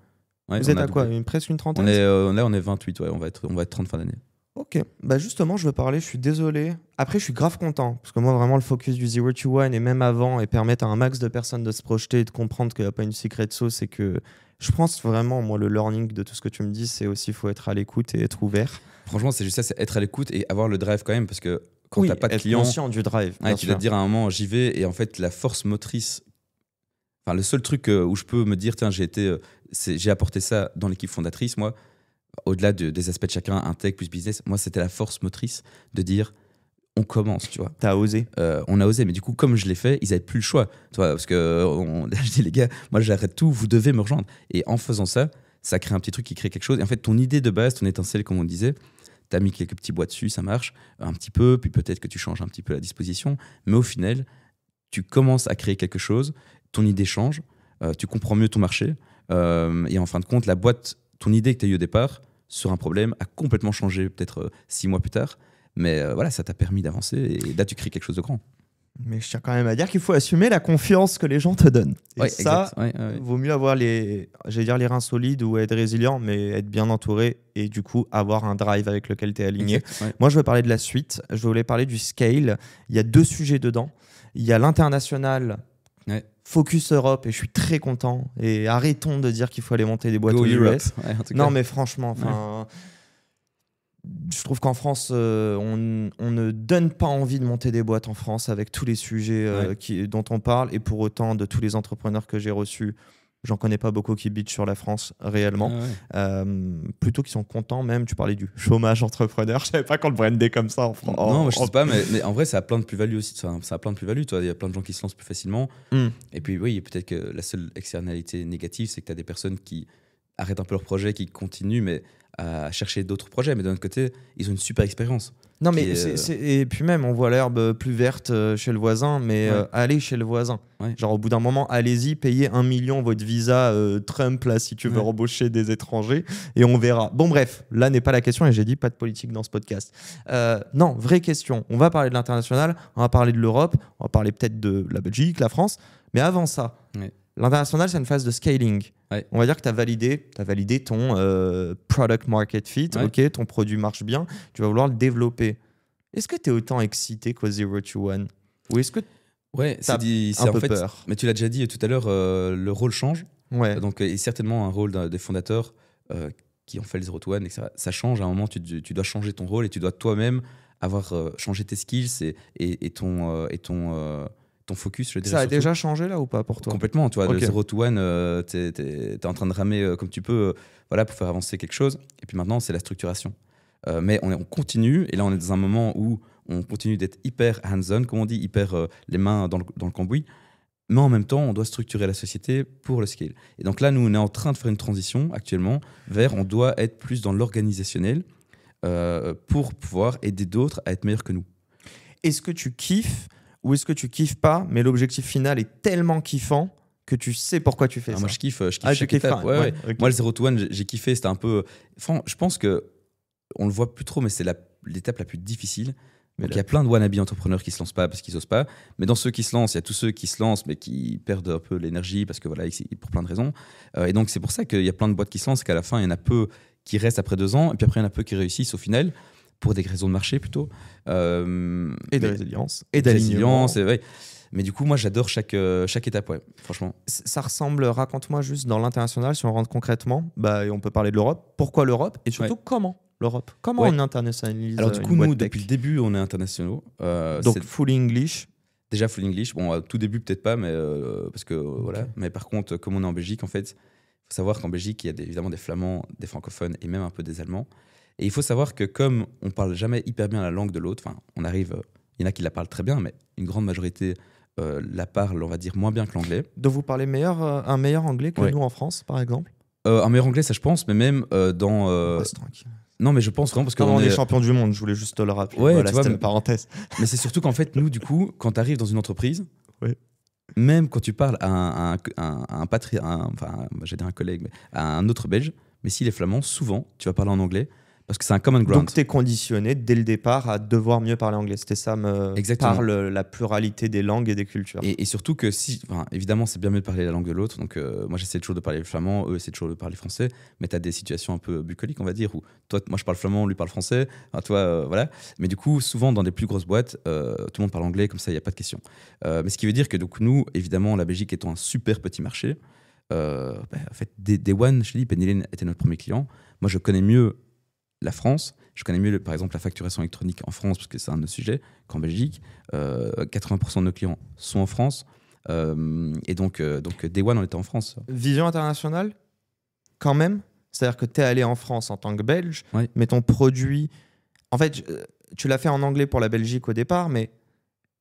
Speaker 2: Ouais,
Speaker 3: vous êtes à quoi, presque une trentaine?
Speaker 2: Là, on est 28, ouais, on va être 30 fin d'année.
Speaker 3: Ok, bah justement, je veux parler, je suis désolé. Après, je suis grave content, parce que moi, vraiment, le focus du 0 to 1 et même avant, et permettre à un max de personnes de se projeter et de comprendre qu'il n'y a pas une secret sauce, c'est que je pense vraiment, moi, le learning de tout ce que tu me dis, c'est aussi qu'il faut être à l'écoute et être ouvert.
Speaker 2: Franchement, c'est juste ça, c'est être à l'écoute et avoir le drive quand même, parce que quand t'as pas de clients,
Speaker 3: être conscient du drive.
Speaker 2: Tu dois te dire à un moment, j'y vais, et en fait, la force motrice, le seul truc où je peux me dire, tiens, j'ai apporté ça dans l'équipe fondatrice, moi, au-delà des aspects de chacun, un tech plus business, moi, c'était la force motrice de dire, on commence, tu vois.
Speaker 3: T'as osé.
Speaker 2: On a osé, mais du coup, comme je l'ai fait, ils n'avaient plus le choix, tu vois, parce que je dis, les gars, moi, j'arrête tout, vous devez me rejoindre. Et en faisant ça, ça crée un petit truc qui crée quelque chose. Et en fait, ton idée de base, ton étincelle, comme on disait, t'as mis quelques petits bois dessus, ça marche un petit peu, puis peut-être que tu changes un petit peu la disposition, mais au final, tu commences à créer quelque chose, ton idée change, tu comprends mieux ton marché, et en fin de compte, la boîte, ton idée que tu as eu au départ sur un problème a complètement changé peut-être 6 mois plus tard, mais voilà, ça t'a permis d'avancer, et là, tu crées quelque chose de grand.
Speaker 3: Mais je tiens quand même à dire qu'il faut assumer la confiance que les gens te donnent. Et
Speaker 2: ouais,
Speaker 3: ça,
Speaker 2: ouais.
Speaker 3: Vaut mieux avoir les reins solides ou être résilient, mais être bien entouré et du coup avoir un drive avec lequel tu es aligné.
Speaker 2: Ouais.
Speaker 3: Moi, je veux parler de la suite. Je voulais parler du scale. Il y a 2 sujets dedans. Il y a l'international, focus Europe, et je suis très content. Et arrêtons de dire qu'il faut aller monter des boîtes aux US.
Speaker 2: Ouais,
Speaker 3: non, mais franchement, Je trouve qu'en France, on ne donne pas envie de monter des boîtes en France avec tous les sujets dont on parle. Et pour autant, de tous les entrepreneurs que j'ai reçus, j'en connais pas beaucoup qui bitchent sur la France réellement. Plutôt qui sont contents même. Tu parlais du chômage entrepreneur. Je savais pas qu'on le brandait comme ça en France.
Speaker 2: Non, je sais pas, mais en vrai, ça a plein de plus-value aussi. Ça a plein de plus-value. Il y a plein de gens qui se lancent plus facilement. Et puis, oui, peut-être que la seule externalité négative, c'est que tu as des personnes qui arrêtent un peu leur projet, qui continuent, mais à chercher d'autres projets. Mais d'un autre côté, ils ont une super expérience.
Speaker 3: Non, mais et puis même, on voit l'herbe plus verte chez le voisin, mais allez chez le voisin. Genre, au bout d'un moment, allez-y, payez 1 million votre visa Trump, là, si tu veux embaucher des étrangers, et on verra. Bon, bref, là n'est pas la question, et j'ai dit pas de politique dans ce podcast. Non, vraie question. On va parler de l'international, on va parler de l'Europe, on va parler peut-être de la Belgique, la France, mais avant ça, l'international, c'est une phase de scaling. On va dire que tu as validé ton product market fit, ok, ton produit marche bien, tu vas vouloir le développer. Est-ce que tu es autant excité qu'au 0 to 1 ou est-ce que
Speaker 2: c'est un peu peur? Mais tu l'as déjà dit tout à l'heure, le rôle change. Donc, et certainement un rôle des fondateurs qui ont fait le 0 to 1, ça change. À un moment, tu dois changer ton rôle et tu dois toi-même avoir changé tes skills et ton focus, je dirais.
Speaker 3: Ça a déjà changé là ou pas pour toi?
Speaker 2: Complètement, tu vois, de 0 to 1, t'es en train de ramer comme tu peux pour faire avancer quelque chose. Et puis maintenant, c'est la structuration. Mais on continue, et là on est dans un moment où on continue d'être hyper hands-on, comme on dit, hyper les mains dans le cambouis. Mais en même temps, on doit structurer la société pour le scale. Et donc là, nous, on est en train de faire une transition actuellement vers, on doit être plus dans l'organisationnel pour pouvoir aider d'autres à être meilleurs que nous.
Speaker 3: Est-ce que tu kiffes ou est-ce que tu kiffes pas, mais l'objectif final est tellement kiffant que tu sais pourquoi tu fais ça?
Speaker 2: Moi, je kiffe chaque étape. Okay. Moi, le 0 to 1, j'ai kiffé. C'était un peu... je pense qu'on le voit plus trop, mais c'est l'étape la plus difficile. Donc, il y a plein de wannabe entrepreneurs qui se lancent pas parce qu'ils osent pas. Mais dans ceux qui se lancent, il y a tous ceux qui se lancent, mais qui perdent un peu l'énergie parce que pour plein de raisons. Et donc, c'est pour ça qu'il y a plein de boîtes qui se lancent, qu'à la fin, il y en a peu qui restent après 2 ans, et puis après, il y en a peu qui réussissent au final, pour des raisons de marché plutôt.
Speaker 3: Et de résilience.
Speaker 2: Et d'alignement. Mais du coup, moi, j'adore chaque étape, franchement.
Speaker 3: Ça ressemble, raconte-moi juste dans l'international, si on rentre concrètement, on peut parler de l'Europe. Pourquoi l'Europe? Et surtout, comment l'Europe? Comment on internationalise?
Speaker 2: Alors du coup, nous, depuis le début, on est internationaux.
Speaker 3: Donc, full English?
Speaker 2: Déjà full English. Bon, tout début, peut-être pas, mais parce que voilà. Mais par contre, comme on est en Belgique, en fait, il faut savoir qu'en Belgique, il y a évidemment des Flamands, des francophones et même un peu des Allemands. Et il faut savoir que comme on parle jamais hyper bien la langue de l'autre, on arrive, il y en a qui la parlent très bien, mais une grande majorité la parle, on va dire, moins bien que l'anglais.
Speaker 3: Donc vous parlez un meilleur anglais que nous en France, par exemple?
Speaker 2: Un meilleur anglais, ça je pense, mais même dans...
Speaker 3: Reste tranquille.
Speaker 2: Non, mais je pense vraiment parce qu'on
Speaker 3: est champion du monde, je voulais juste te le rappeler.
Speaker 2: Voilà,
Speaker 3: c'était une parenthèse.
Speaker 2: Mais c'est surtout qu'en fait, nous, du coup, quand tu arrives dans une entreprise, même quand tu parles à un collègue, mais à un autre Belge, mais s'il est flamand, souvent, tu vas parler en anglais. Parce que c'est un common ground.
Speaker 3: Donc, tu es conditionné dès le départ à devoir mieux parler anglais. C'était ça, parle la pluralité des langues et des cultures.
Speaker 2: Et surtout que, évidemment, c'est bien mieux de parler la langue de l'autre. Donc, moi, j'essaie toujours de parler le flamand, eux essaient toujours de parler français. Mais tu as des situations un peu bucoliques, on va dire, où moi, je parle flamand, lui parle français. Voilà. Mais du coup, souvent, dans des plus grosses boîtes, tout le monde parle anglais, comme ça, il n'y a pas de question. Mais ce qui veut dire que, donc, nous, évidemment, la Belgique étant un super petit marché, en fait, Day One, je te dis, Penny Lane était notre premier client. Moi, je connais mieux la France, je connais mieux par exemple la facturation électronique en France parce que c'est un de nos sujets qu'en Belgique. 80% de nos clients sont en France et donc Day One on était en France.
Speaker 3: Vision internationale quand même, c'est-à-dire que tu es allé en France en tant que Belge, mais ton produit, en fait tu l'as fait en anglais pour la Belgique au départ, mais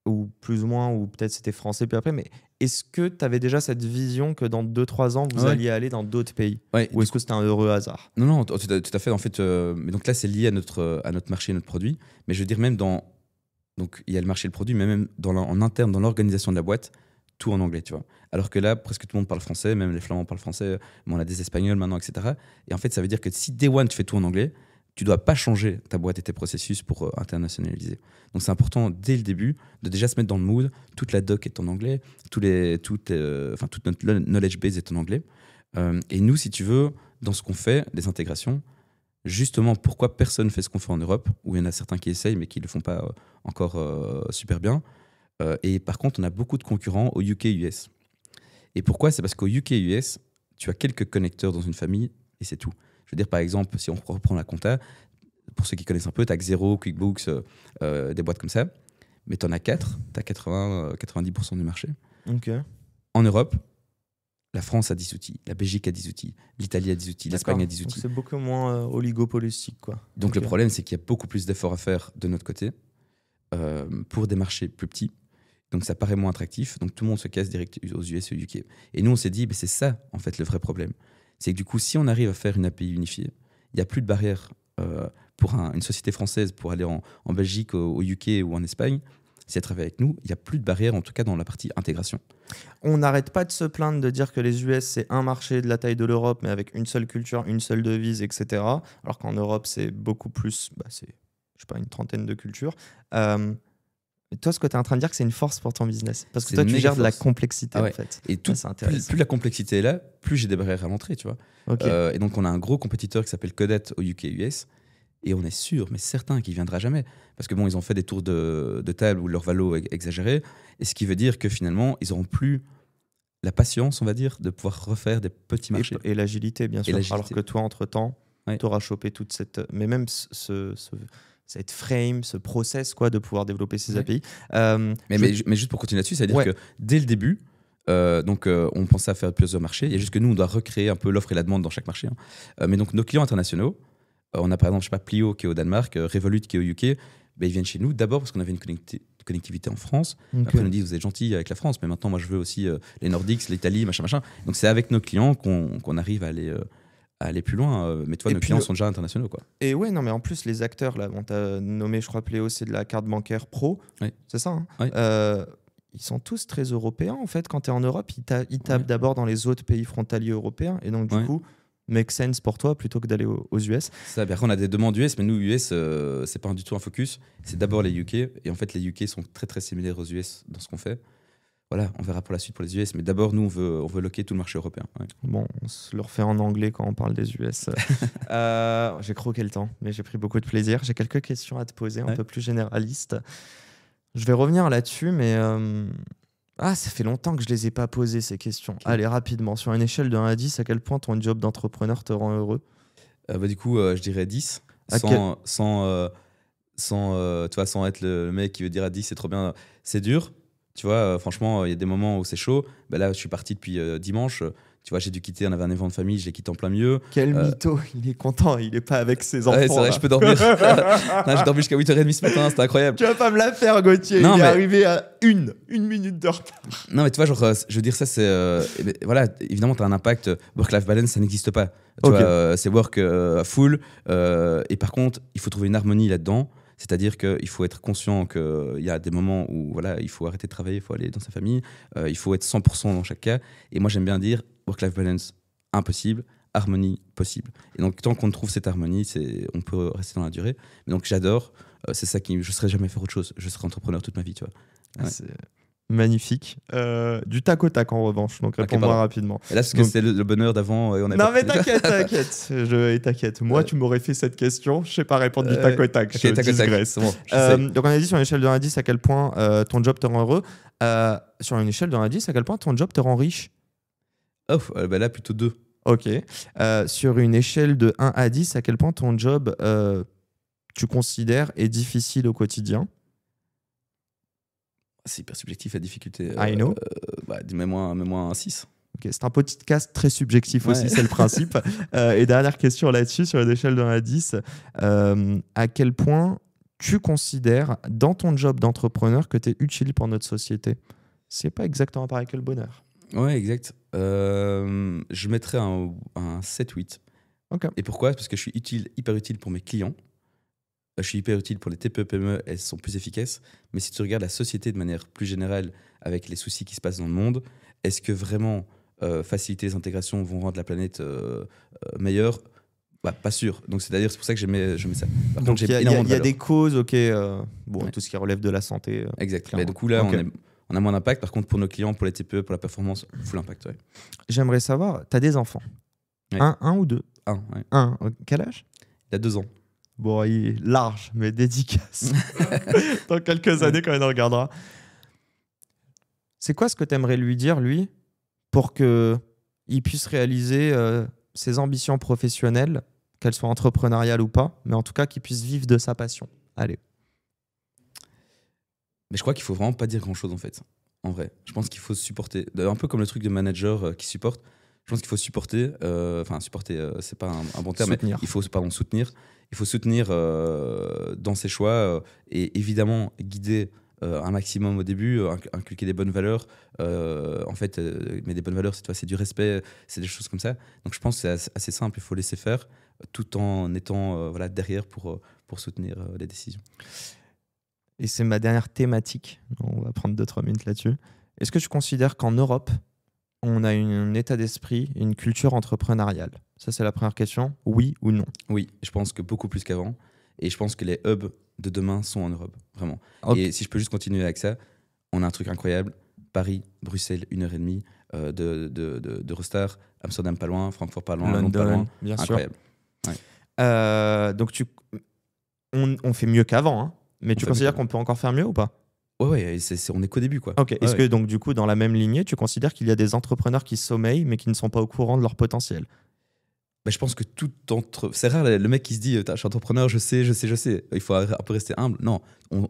Speaker 3: ou plus ou moins, ou peut-être c'était français puis après, mais est-ce que tu avais déjà cette vision que dans 2-3 ans, vous alliez aller dans d'autres pays? Ou est-ce que c'était un heureux hasard?
Speaker 2: Non, tout à fait. En fait, mais donc là, c'est lié à notre marché et notre produit. Mais je veux dire, même donc il y a le marché et le produit, mais même en interne, dans l'organisation de la boîte, tout en anglais, tu vois. Alors que là, presque tout le monde parle français, même les Flamands parlent français, mais on a des Espagnols maintenant, etc. Et en fait, ça veut dire que si Day One, tu fais tout en anglais, tu ne dois pas changer ta boîte et tes processus pour internationaliser. Donc c'est important dès le début de déjà se mettre dans le mood. Toute la doc est en anglais, toute notre knowledge base est en anglais. Et nous, si tu veux, dans ce qu'on fait, des intégrations, justement, pourquoi personne ne fait ce qu'on fait en Europe, où il y en a certains qui essayent mais qui ne le font pas encore super bien. Et par contre, on a beaucoup de concurrents au UK-US. Et pourquoi? C'est parce qu'au UK-US, tu as quelques connecteurs dans une famille et c'est tout. Je veux dire, par exemple, si on reprend la compta, pour ceux qui connaissent un peu, tu as Xero, QuickBooks, des boîtes comme ça. Mais tu en as 4, tu as 90% du marché.
Speaker 3: Okay.
Speaker 2: En Europe, la France a 10 outils, la Belgique a 10 outils, l'Italie a 10 outils, l'Espagne a 10 outils.
Speaker 3: Donc c'est beaucoup moins oligopolistique, quoi.
Speaker 2: Donc le problème, c'est qu'il y a beaucoup plus d'efforts à faire de notre côté pour des marchés plus petits. Donc ça paraît moins attractif. Donc tout le monde se casse direct aux US et au UK. Et nous, on s'est dit, c'est ça, en fait, le vrai problème. C'est que du coup, si on arrive à faire une API unifiée, il n'y a plus de barrière pour une société française pour aller en Belgique, au UK ou en Espagne. Si elle travaille avec nous, il n'y a plus de barrière, en tout cas dans la partie intégration.
Speaker 3: On n'arrête pas de se plaindre de dire que les US, c'est un marché de la taille de l'Europe, mais avec une seule culture, une seule devise, etc. Alors qu'en Europe, c'est beaucoup plus, c'est, je sais pas, une trentaine de cultures. Toi, ce que tu es en train de dire, que c'est une force pour ton business. Parce que toi, tu gères de la complexité, en fait.
Speaker 2: Et plus la complexité est là, plus j'ai des barrières à l'entrée, tu vois.
Speaker 3: Okay.
Speaker 2: Et donc, on a un gros compétiteur qui s'appelle Codet au UK et US. Et on est sûr, mais certain qu'il ne viendra jamais. Parce que bon, ils ont fait des tours de table où leur valo est exagéré. Et ce qui veut dire que finalement, ils n'auront plus la patience, on va dire, de pouvoir refaire des petits marchés.
Speaker 3: Et l'agilité, bien sûr. Alors que toi, entre-temps, tu auras chopé toute cette... Mais même cette frame, ce process, quoi, de pouvoir développer ces API.
Speaker 2: Mais juste pour continuer là-dessus, c'est-à-dire que dès le début, on pensait à faire plusieurs marchés. Il y a juste que nous, on doit recréer un peu l'offre et la demande dans chaque marché. Mais donc, nos clients internationaux, on a par exemple, je sais pas, Plio qui est au Danemark, Revolut qui est au UK, ils viennent chez nous d'abord parce qu'on avait une connectivité en France. Après, ils nous disent, vous êtes gentils avec la France, mais maintenant, moi, je veux aussi les Nordiques, l'Italie, machin. Donc, c'est avec nos clients qu'on arrive à aller plus loin. Mais toi, nos clients sont déjà internationaux, quoi.
Speaker 3: Et ouais, non, mais en plus, les acteurs, là, on t'a nommé, je crois, Pleo, c'est de la carte bancaire pro.
Speaker 2: Oui.
Speaker 3: C'est ça, hein.
Speaker 2: Oui.
Speaker 3: Ils sont tous très européens, en fait. Quand tu es en Europe, ils tapent d'abord dans les autres pays frontaliers européens. Et donc, du coup, make sense pour toi plutôt que d'aller aux US.
Speaker 2: Ça, après, on a des demandes US, mais nous, US, c'est pas du tout un focus. C'est d'abord les UK. Et en fait, les UK sont très, très similaires aux US dans ce qu'on fait. Voilà, on verra pour la suite pour les US. Mais d'abord, nous, on veut locker tout le marché européen. Ouais.
Speaker 3: Bon, on se le refait en anglais quand on parle des US. J'ai croqué le temps, mais j'ai pris beaucoup de plaisir. J'ai quelques questions à te poser, un peu plus généralistes. Je vais revenir là-dessus, mais... ça fait longtemps que je les ai pas posées, ces questions. Okay. Allez, rapidement. Sur une échelle de 1 à 10, à quel point ton job d'entrepreneur te rend heureux ?
Speaker 2: Du coup, je dirais 10. Sans être le mec qui veut dire à 10, c'est trop bien. C'est dur. Tu vois, franchement, il y a des moments où c'est chaud. Là, je suis parti depuis dimanche. Tu vois, j'ai dû quitter, on avait un événement de famille, je l'ai quitté en plein milieu.
Speaker 3: Quel mytho, il est content, il est pas avec ses enfants.
Speaker 2: Ouais, c'est vrai,
Speaker 3: là.
Speaker 2: Je peux dormir. J'ai dormi jusqu'à 8h30 ce matin, c'était incroyable.
Speaker 3: Tu vas pas me la faire, Gauthier, il est arrivé à une minute de retard.
Speaker 2: Non, mais tu vois, genre, je veux dire, ça, c'est... voilà, évidemment, tu as un impact. Work-life balance, ça n'existe pas. Tu vois, c'est work full. Et par contre, il faut trouver une harmonie là-dedans. C'est-à-dire qu'il faut être conscient qu'il y a des moments où voilà, il faut arrêter de travailler, il faut aller dans sa famille, il faut être 100% dans chaque cas. Et moi, j'aime bien dire work-life balance, impossible, harmonie, possible. Et donc, tant qu'on trouve cette harmonie, on peut rester dans la durée. Mais donc, j'adore. C'est ça je ne serais jamais faire autre chose. Je serai entrepreneur toute ma vie, tu vois. Ouais.
Speaker 3: C'est magnifique. Du tac au tac, en revanche. Donc, réponds-moi rapidement.
Speaker 2: Et là, c'est le bonheur d'avant.
Speaker 3: Non, mais t'inquiète. Moi, tu m'aurais fait cette question. Je ne sais pas répondre du tac au tac.
Speaker 2: Okay, tac au tac. Bon,
Speaker 3: donc, on a dit sur une échelle de 1 à 10 à quel point ton job te rend heureux. Sur une échelle de 1 à 10, à quel point ton job te rend riche ?
Speaker 2: Là, plutôt 2.
Speaker 3: Ok. Sur une échelle de 1 à 10, à quel point ton job, tu considères, est difficile au quotidien ?
Speaker 2: C'est hyper subjectif la difficulté.
Speaker 3: I know.
Speaker 2: Mets-moi un 6.
Speaker 3: Okay, c'est un podcast très subjectif aussi, c'est le principe. Et dernière question là-dessus, sur une échelle de 1 à 10, à quel point tu considères dans ton job d'entrepreneur que tu es utile pour notre société ? C'est pas exactement pareil que le bonheur.
Speaker 2: Ouais, exact. Je mettrais un 7-8.
Speaker 3: Okay.
Speaker 2: Et pourquoi ? Parce que je suis hyper utile pour mes clients. Je suis hyper utile pour les TPE, PME, elles sont plus efficaces. Mais si tu regardes la société de manière plus générale, avec les soucis qui se passent dans le monde, est-ce que vraiment faciliter les intégrations vont rendre la planète meilleure ? Pas sûr. Donc c'est pour ça que je mets ça. Par contre,
Speaker 3: il y a des causes, tout ce qui relève de la santé.
Speaker 2: Exact. Mais du coup, là, on a moins d'impact. Par contre, pour nos clients, pour les TPE, pour la performance, full impact. Ouais.
Speaker 3: J'aimerais savoir, tu as des enfants ?
Speaker 2: Ouais.
Speaker 3: Un ou deux ? Un. Quel âge ?
Speaker 2: Il a 2 ans.
Speaker 3: Bon, il est large, mais dédicace. Dans quelques années, quand il en regardera. C'est quoi ce que tu aimerais lui dire, lui, pour qu'il puisse réaliser ses ambitions professionnelles qu'elle soit entrepreneuriale ou pas, mais en tout cas qu'il puisse vivre de sa passion. Allez.
Speaker 2: Mais je crois qu'il faut vraiment pas dire grand-chose en fait. En vrai, je pense qu'il faut supporter. Un peu comme le truc de manager qui supporte. Je pense qu'il faut supporter. Supporter, c'est pas un bon terme,
Speaker 3: soutenir.
Speaker 2: Mais il faut soutenir. Il faut soutenir dans ses choix et évidemment guider un maximum au début, inculquer des bonnes valeurs. Mais des bonnes valeurs, c'est du respect, c'est des choses comme ça. Donc je pense que c'est assez simple. Il faut laisser faire tout en étant derrière pour soutenir les décisions.
Speaker 3: Et c'est ma dernière thématique. On va prendre 2-3 minutes là-dessus. Est-ce que tu considères qu'en Europe, on a un état d'esprit, une culture entrepreneuriale? Ça, c'est la première question. Oui ou non?
Speaker 2: Oui, je pense que beaucoup plus qu'avant. Et je pense que les hubs de demain sont en Europe, vraiment. Okay. Et si je peux juste continuer avec ça, on a un truc incroyable. Paris, Bruxelles, 1h30 d'Eurostar. Amsterdam pas loin, Francfort pas loin, Londres pas loin.
Speaker 3: Bien
Speaker 2: incroyable.
Speaker 3: Sûr. Ouais. Donc, on fait mieux qu'avant, hein. Mais tu considères qu'on peut encore faire mieux ou pas?
Speaker 2: Ouais, on est qu'au début, quoi.
Speaker 3: Ok. Est-ce que donc du coup, dans la même lignée, tu considères qu'il y a des entrepreneurs qui sommeillent mais qui ne sont pas au courant de leur potentiel?
Speaker 2: Je pense que c'est rare le mec qui se dit je suis entrepreneur, je sais. Il faut un peu rester humble. Non,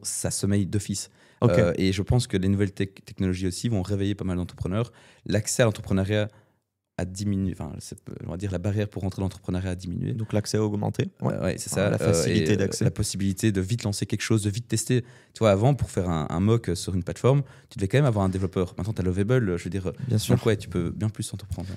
Speaker 2: ça sommeille d'office.
Speaker 3: Okay.
Speaker 2: Et je pense que les nouvelles technologies aussi vont réveiller pas mal d'entrepreneurs. L'accès à l'entrepreneuriat a diminué, on va dire la barrière pour rentrer dans l'entrepreneuriat a diminué.
Speaker 3: Donc l'accès a augmenté.
Speaker 2: Ouais, c'est ça.
Speaker 3: La facilité d'accès.
Speaker 2: La possibilité de vite lancer quelque chose, de vite tester. Tu vois, avant, pour faire un mock sur une plateforme, tu devais quand même avoir un développeur. Maintenant, tu as Lovable, je veux dire.
Speaker 3: Bien sûr.
Speaker 2: Donc ouais, tu peux bien plus entreprendre.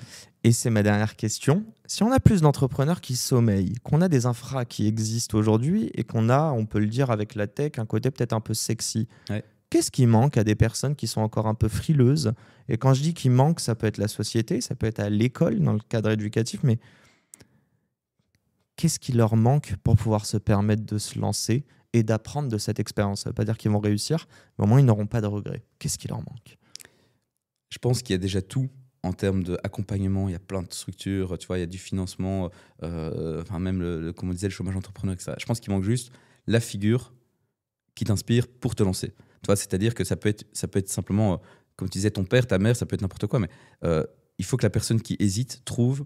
Speaker 3: Et c'est ma dernière question. Si on a plus d'entrepreneurs qui sommeillent, qu'on a des infras qui existent aujourd'hui et qu'on a, on peut le dire avec la tech, un côté peut-être un peu sexy.
Speaker 2: Ouais.
Speaker 3: Qu'est-ce qui manque à des personnes qui sont encore un peu frileuses? Et quand je dis qu'il manque, ça peut être la société, ça peut être à l'école, dans le cadre éducatif, mais qu'est-ce qui leur manque pour pouvoir se permettre de se lancer et d'apprendre de cette expérience? Ça ne veut pas dire qu'ils vont réussir, mais au moins ils n'auront pas de regrets. Qu'est-ce qui leur manque?
Speaker 2: Je pense qu'il y a déjà tout en termes d'accompagnement. Il y a plein de structures, tu vois, il y a du financement, même, comme on disait, le chômage entrepreneur, etc. Je pense qu'il manque juste la figure qui t'inspire pour te lancer. Tu vois, c'est-à-dire que ça peut être simplement, comme tu disais, ton père, ta mère, ça peut être n'importe quoi, mais il faut que la personne qui hésite trouve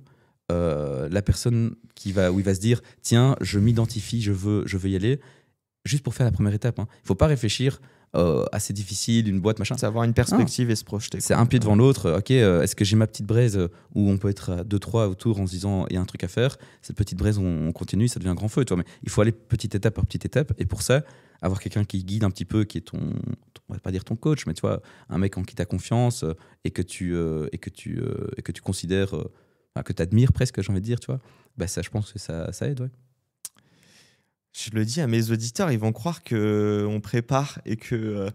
Speaker 2: la personne où il va se dire tiens, je m'identifie, je veux y aller, juste pour faire la première étape. Il ne faut pas réfléchir assez difficile, une boîte, machin.
Speaker 3: C'est avoir une perspective et se projeter.
Speaker 2: C'est un pied devant l'autre. Ok, est-ce que j'ai ma petite braise où on peut être à 2-3 autour en se disant il y a un truc à faire? Cette petite braise, on continue, ça devient un grand feu. Toi. Mais il faut aller petite étape par petite étape. Et pour ça, avoir quelqu'un qui guide un petit peu, qui est on va pas dire ton coach, mais tu vois, un mec en qui tu as confiance et que tu considères, que tu admires presque, j'ai envie de dire, tu vois, ça, je pense que ça aide, ouais.
Speaker 3: Je le dis à mes auditeurs, ils vont croire qu'on prépare et que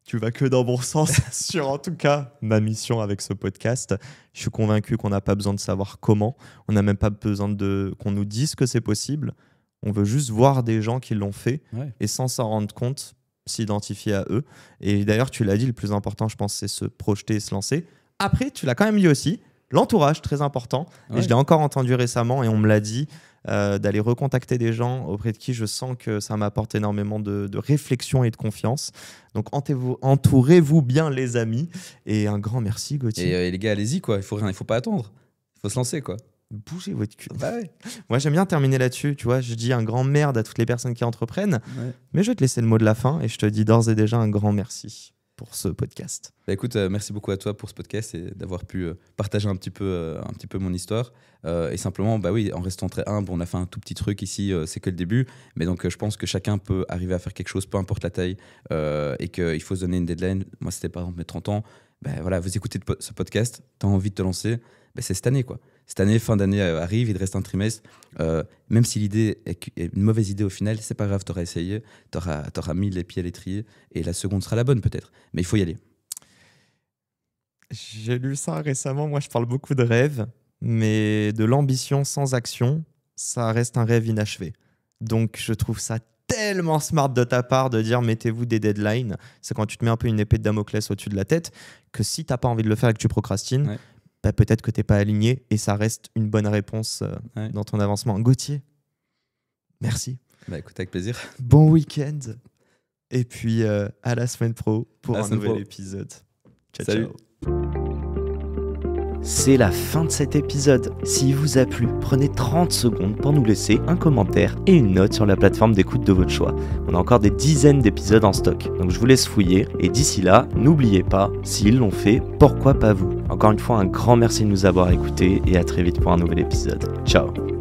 Speaker 3: tu vas que dans bon sens sur, en tout cas, ma mission avec ce podcast. Je suis convaincu qu'on n'a pas besoin de savoir comment. On n'a même pas besoin qu'on nous dise que c'est possible. On veut juste voir des gens qui l'ont fait et sans s'en rendre compte, s'identifier à eux. Et d'ailleurs, tu l'as dit, le plus important, je pense, c'est se projeter et se lancer. Après, tu l'as quand même dit aussi, l'entourage, très important. Ouais. Et je l'ai encore entendu récemment et on me l'a dit, d'aller recontacter des gens auprès de qui je sens que ça m'apporte énormément de réflexion et de confiance. Donc, entourez-vous bien, les amis. Et un grand merci, Gauthier.
Speaker 2: Et les gars, allez-y, quoi. Il faut pas attendre. Il faut se lancer, quoi.
Speaker 3: Bougez votre cul. Bah ouais. Moi, j'aime bien terminer là-dessus. Tu vois, je dis un grand merde à toutes les personnes qui entreprennent. Ouais. Mais je vais te laisser le mot de la fin et je te dis d'ores et déjà un grand merci pour ce podcast.
Speaker 2: Écoute, merci beaucoup à toi pour ce podcast et d'avoir pu partager un petit peu mon histoire. Et simplement, en restant très humble, on a fait un tout petit truc ici, c'est que le début. Mais donc, je pense que chacun peut arriver à faire quelque chose, peu importe la taille, et qu'il faut se donner une deadline. Moi, c'était par exemple mes 30 ans. Vous écoutez ce podcast, tu as envie de te lancer, c'est cette année, quoi. Cette année, fin d'année arrive, il te reste un trimestre. Même si l'idée est une mauvaise idée au final, c'est pas grave, tu auras essayé, tu auras mis les pieds à l'étrier et la seconde sera la bonne peut-être. Mais il faut y aller.
Speaker 3: J'ai lu ça récemment. Moi, je parle beaucoup de rêves, mais de l'ambition sans action, ça reste un rêve inachevé. Donc, je trouve ça tellement smart de ta part de dire mettez-vous des deadlines. C'est quand tu te mets un peu une épée de Damoclès au-dessus de la tête que si tu n'as pas envie de le faire et que tu procrastines, peut-être que tu n'es pas aligné et ça reste une bonne réponse dans ton avancement. Gauthier, merci.
Speaker 2: Écoute, avec plaisir.
Speaker 3: Bon week-end. Et puis à la semaine pro pour un nouvel épisode. Ciao,
Speaker 2: Salut.
Speaker 3: ciao.
Speaker 1: c'est la fin de cet épisode. S'il vous a plu, prenez 30 secondes pour nous laisser un commentaire et une note sur la plateforme d'écoute de votre choix. On a encore des dizaines d'épisodes en stock, donc je vous laisse fouiller. Et d'ici là, n'oubliez pas, s'ils l'ont fait, pourquoi pas vous? Encore une fois, un grand merci de nous avoir écoutés et à très vite pour un nouvel épisode. Ciao.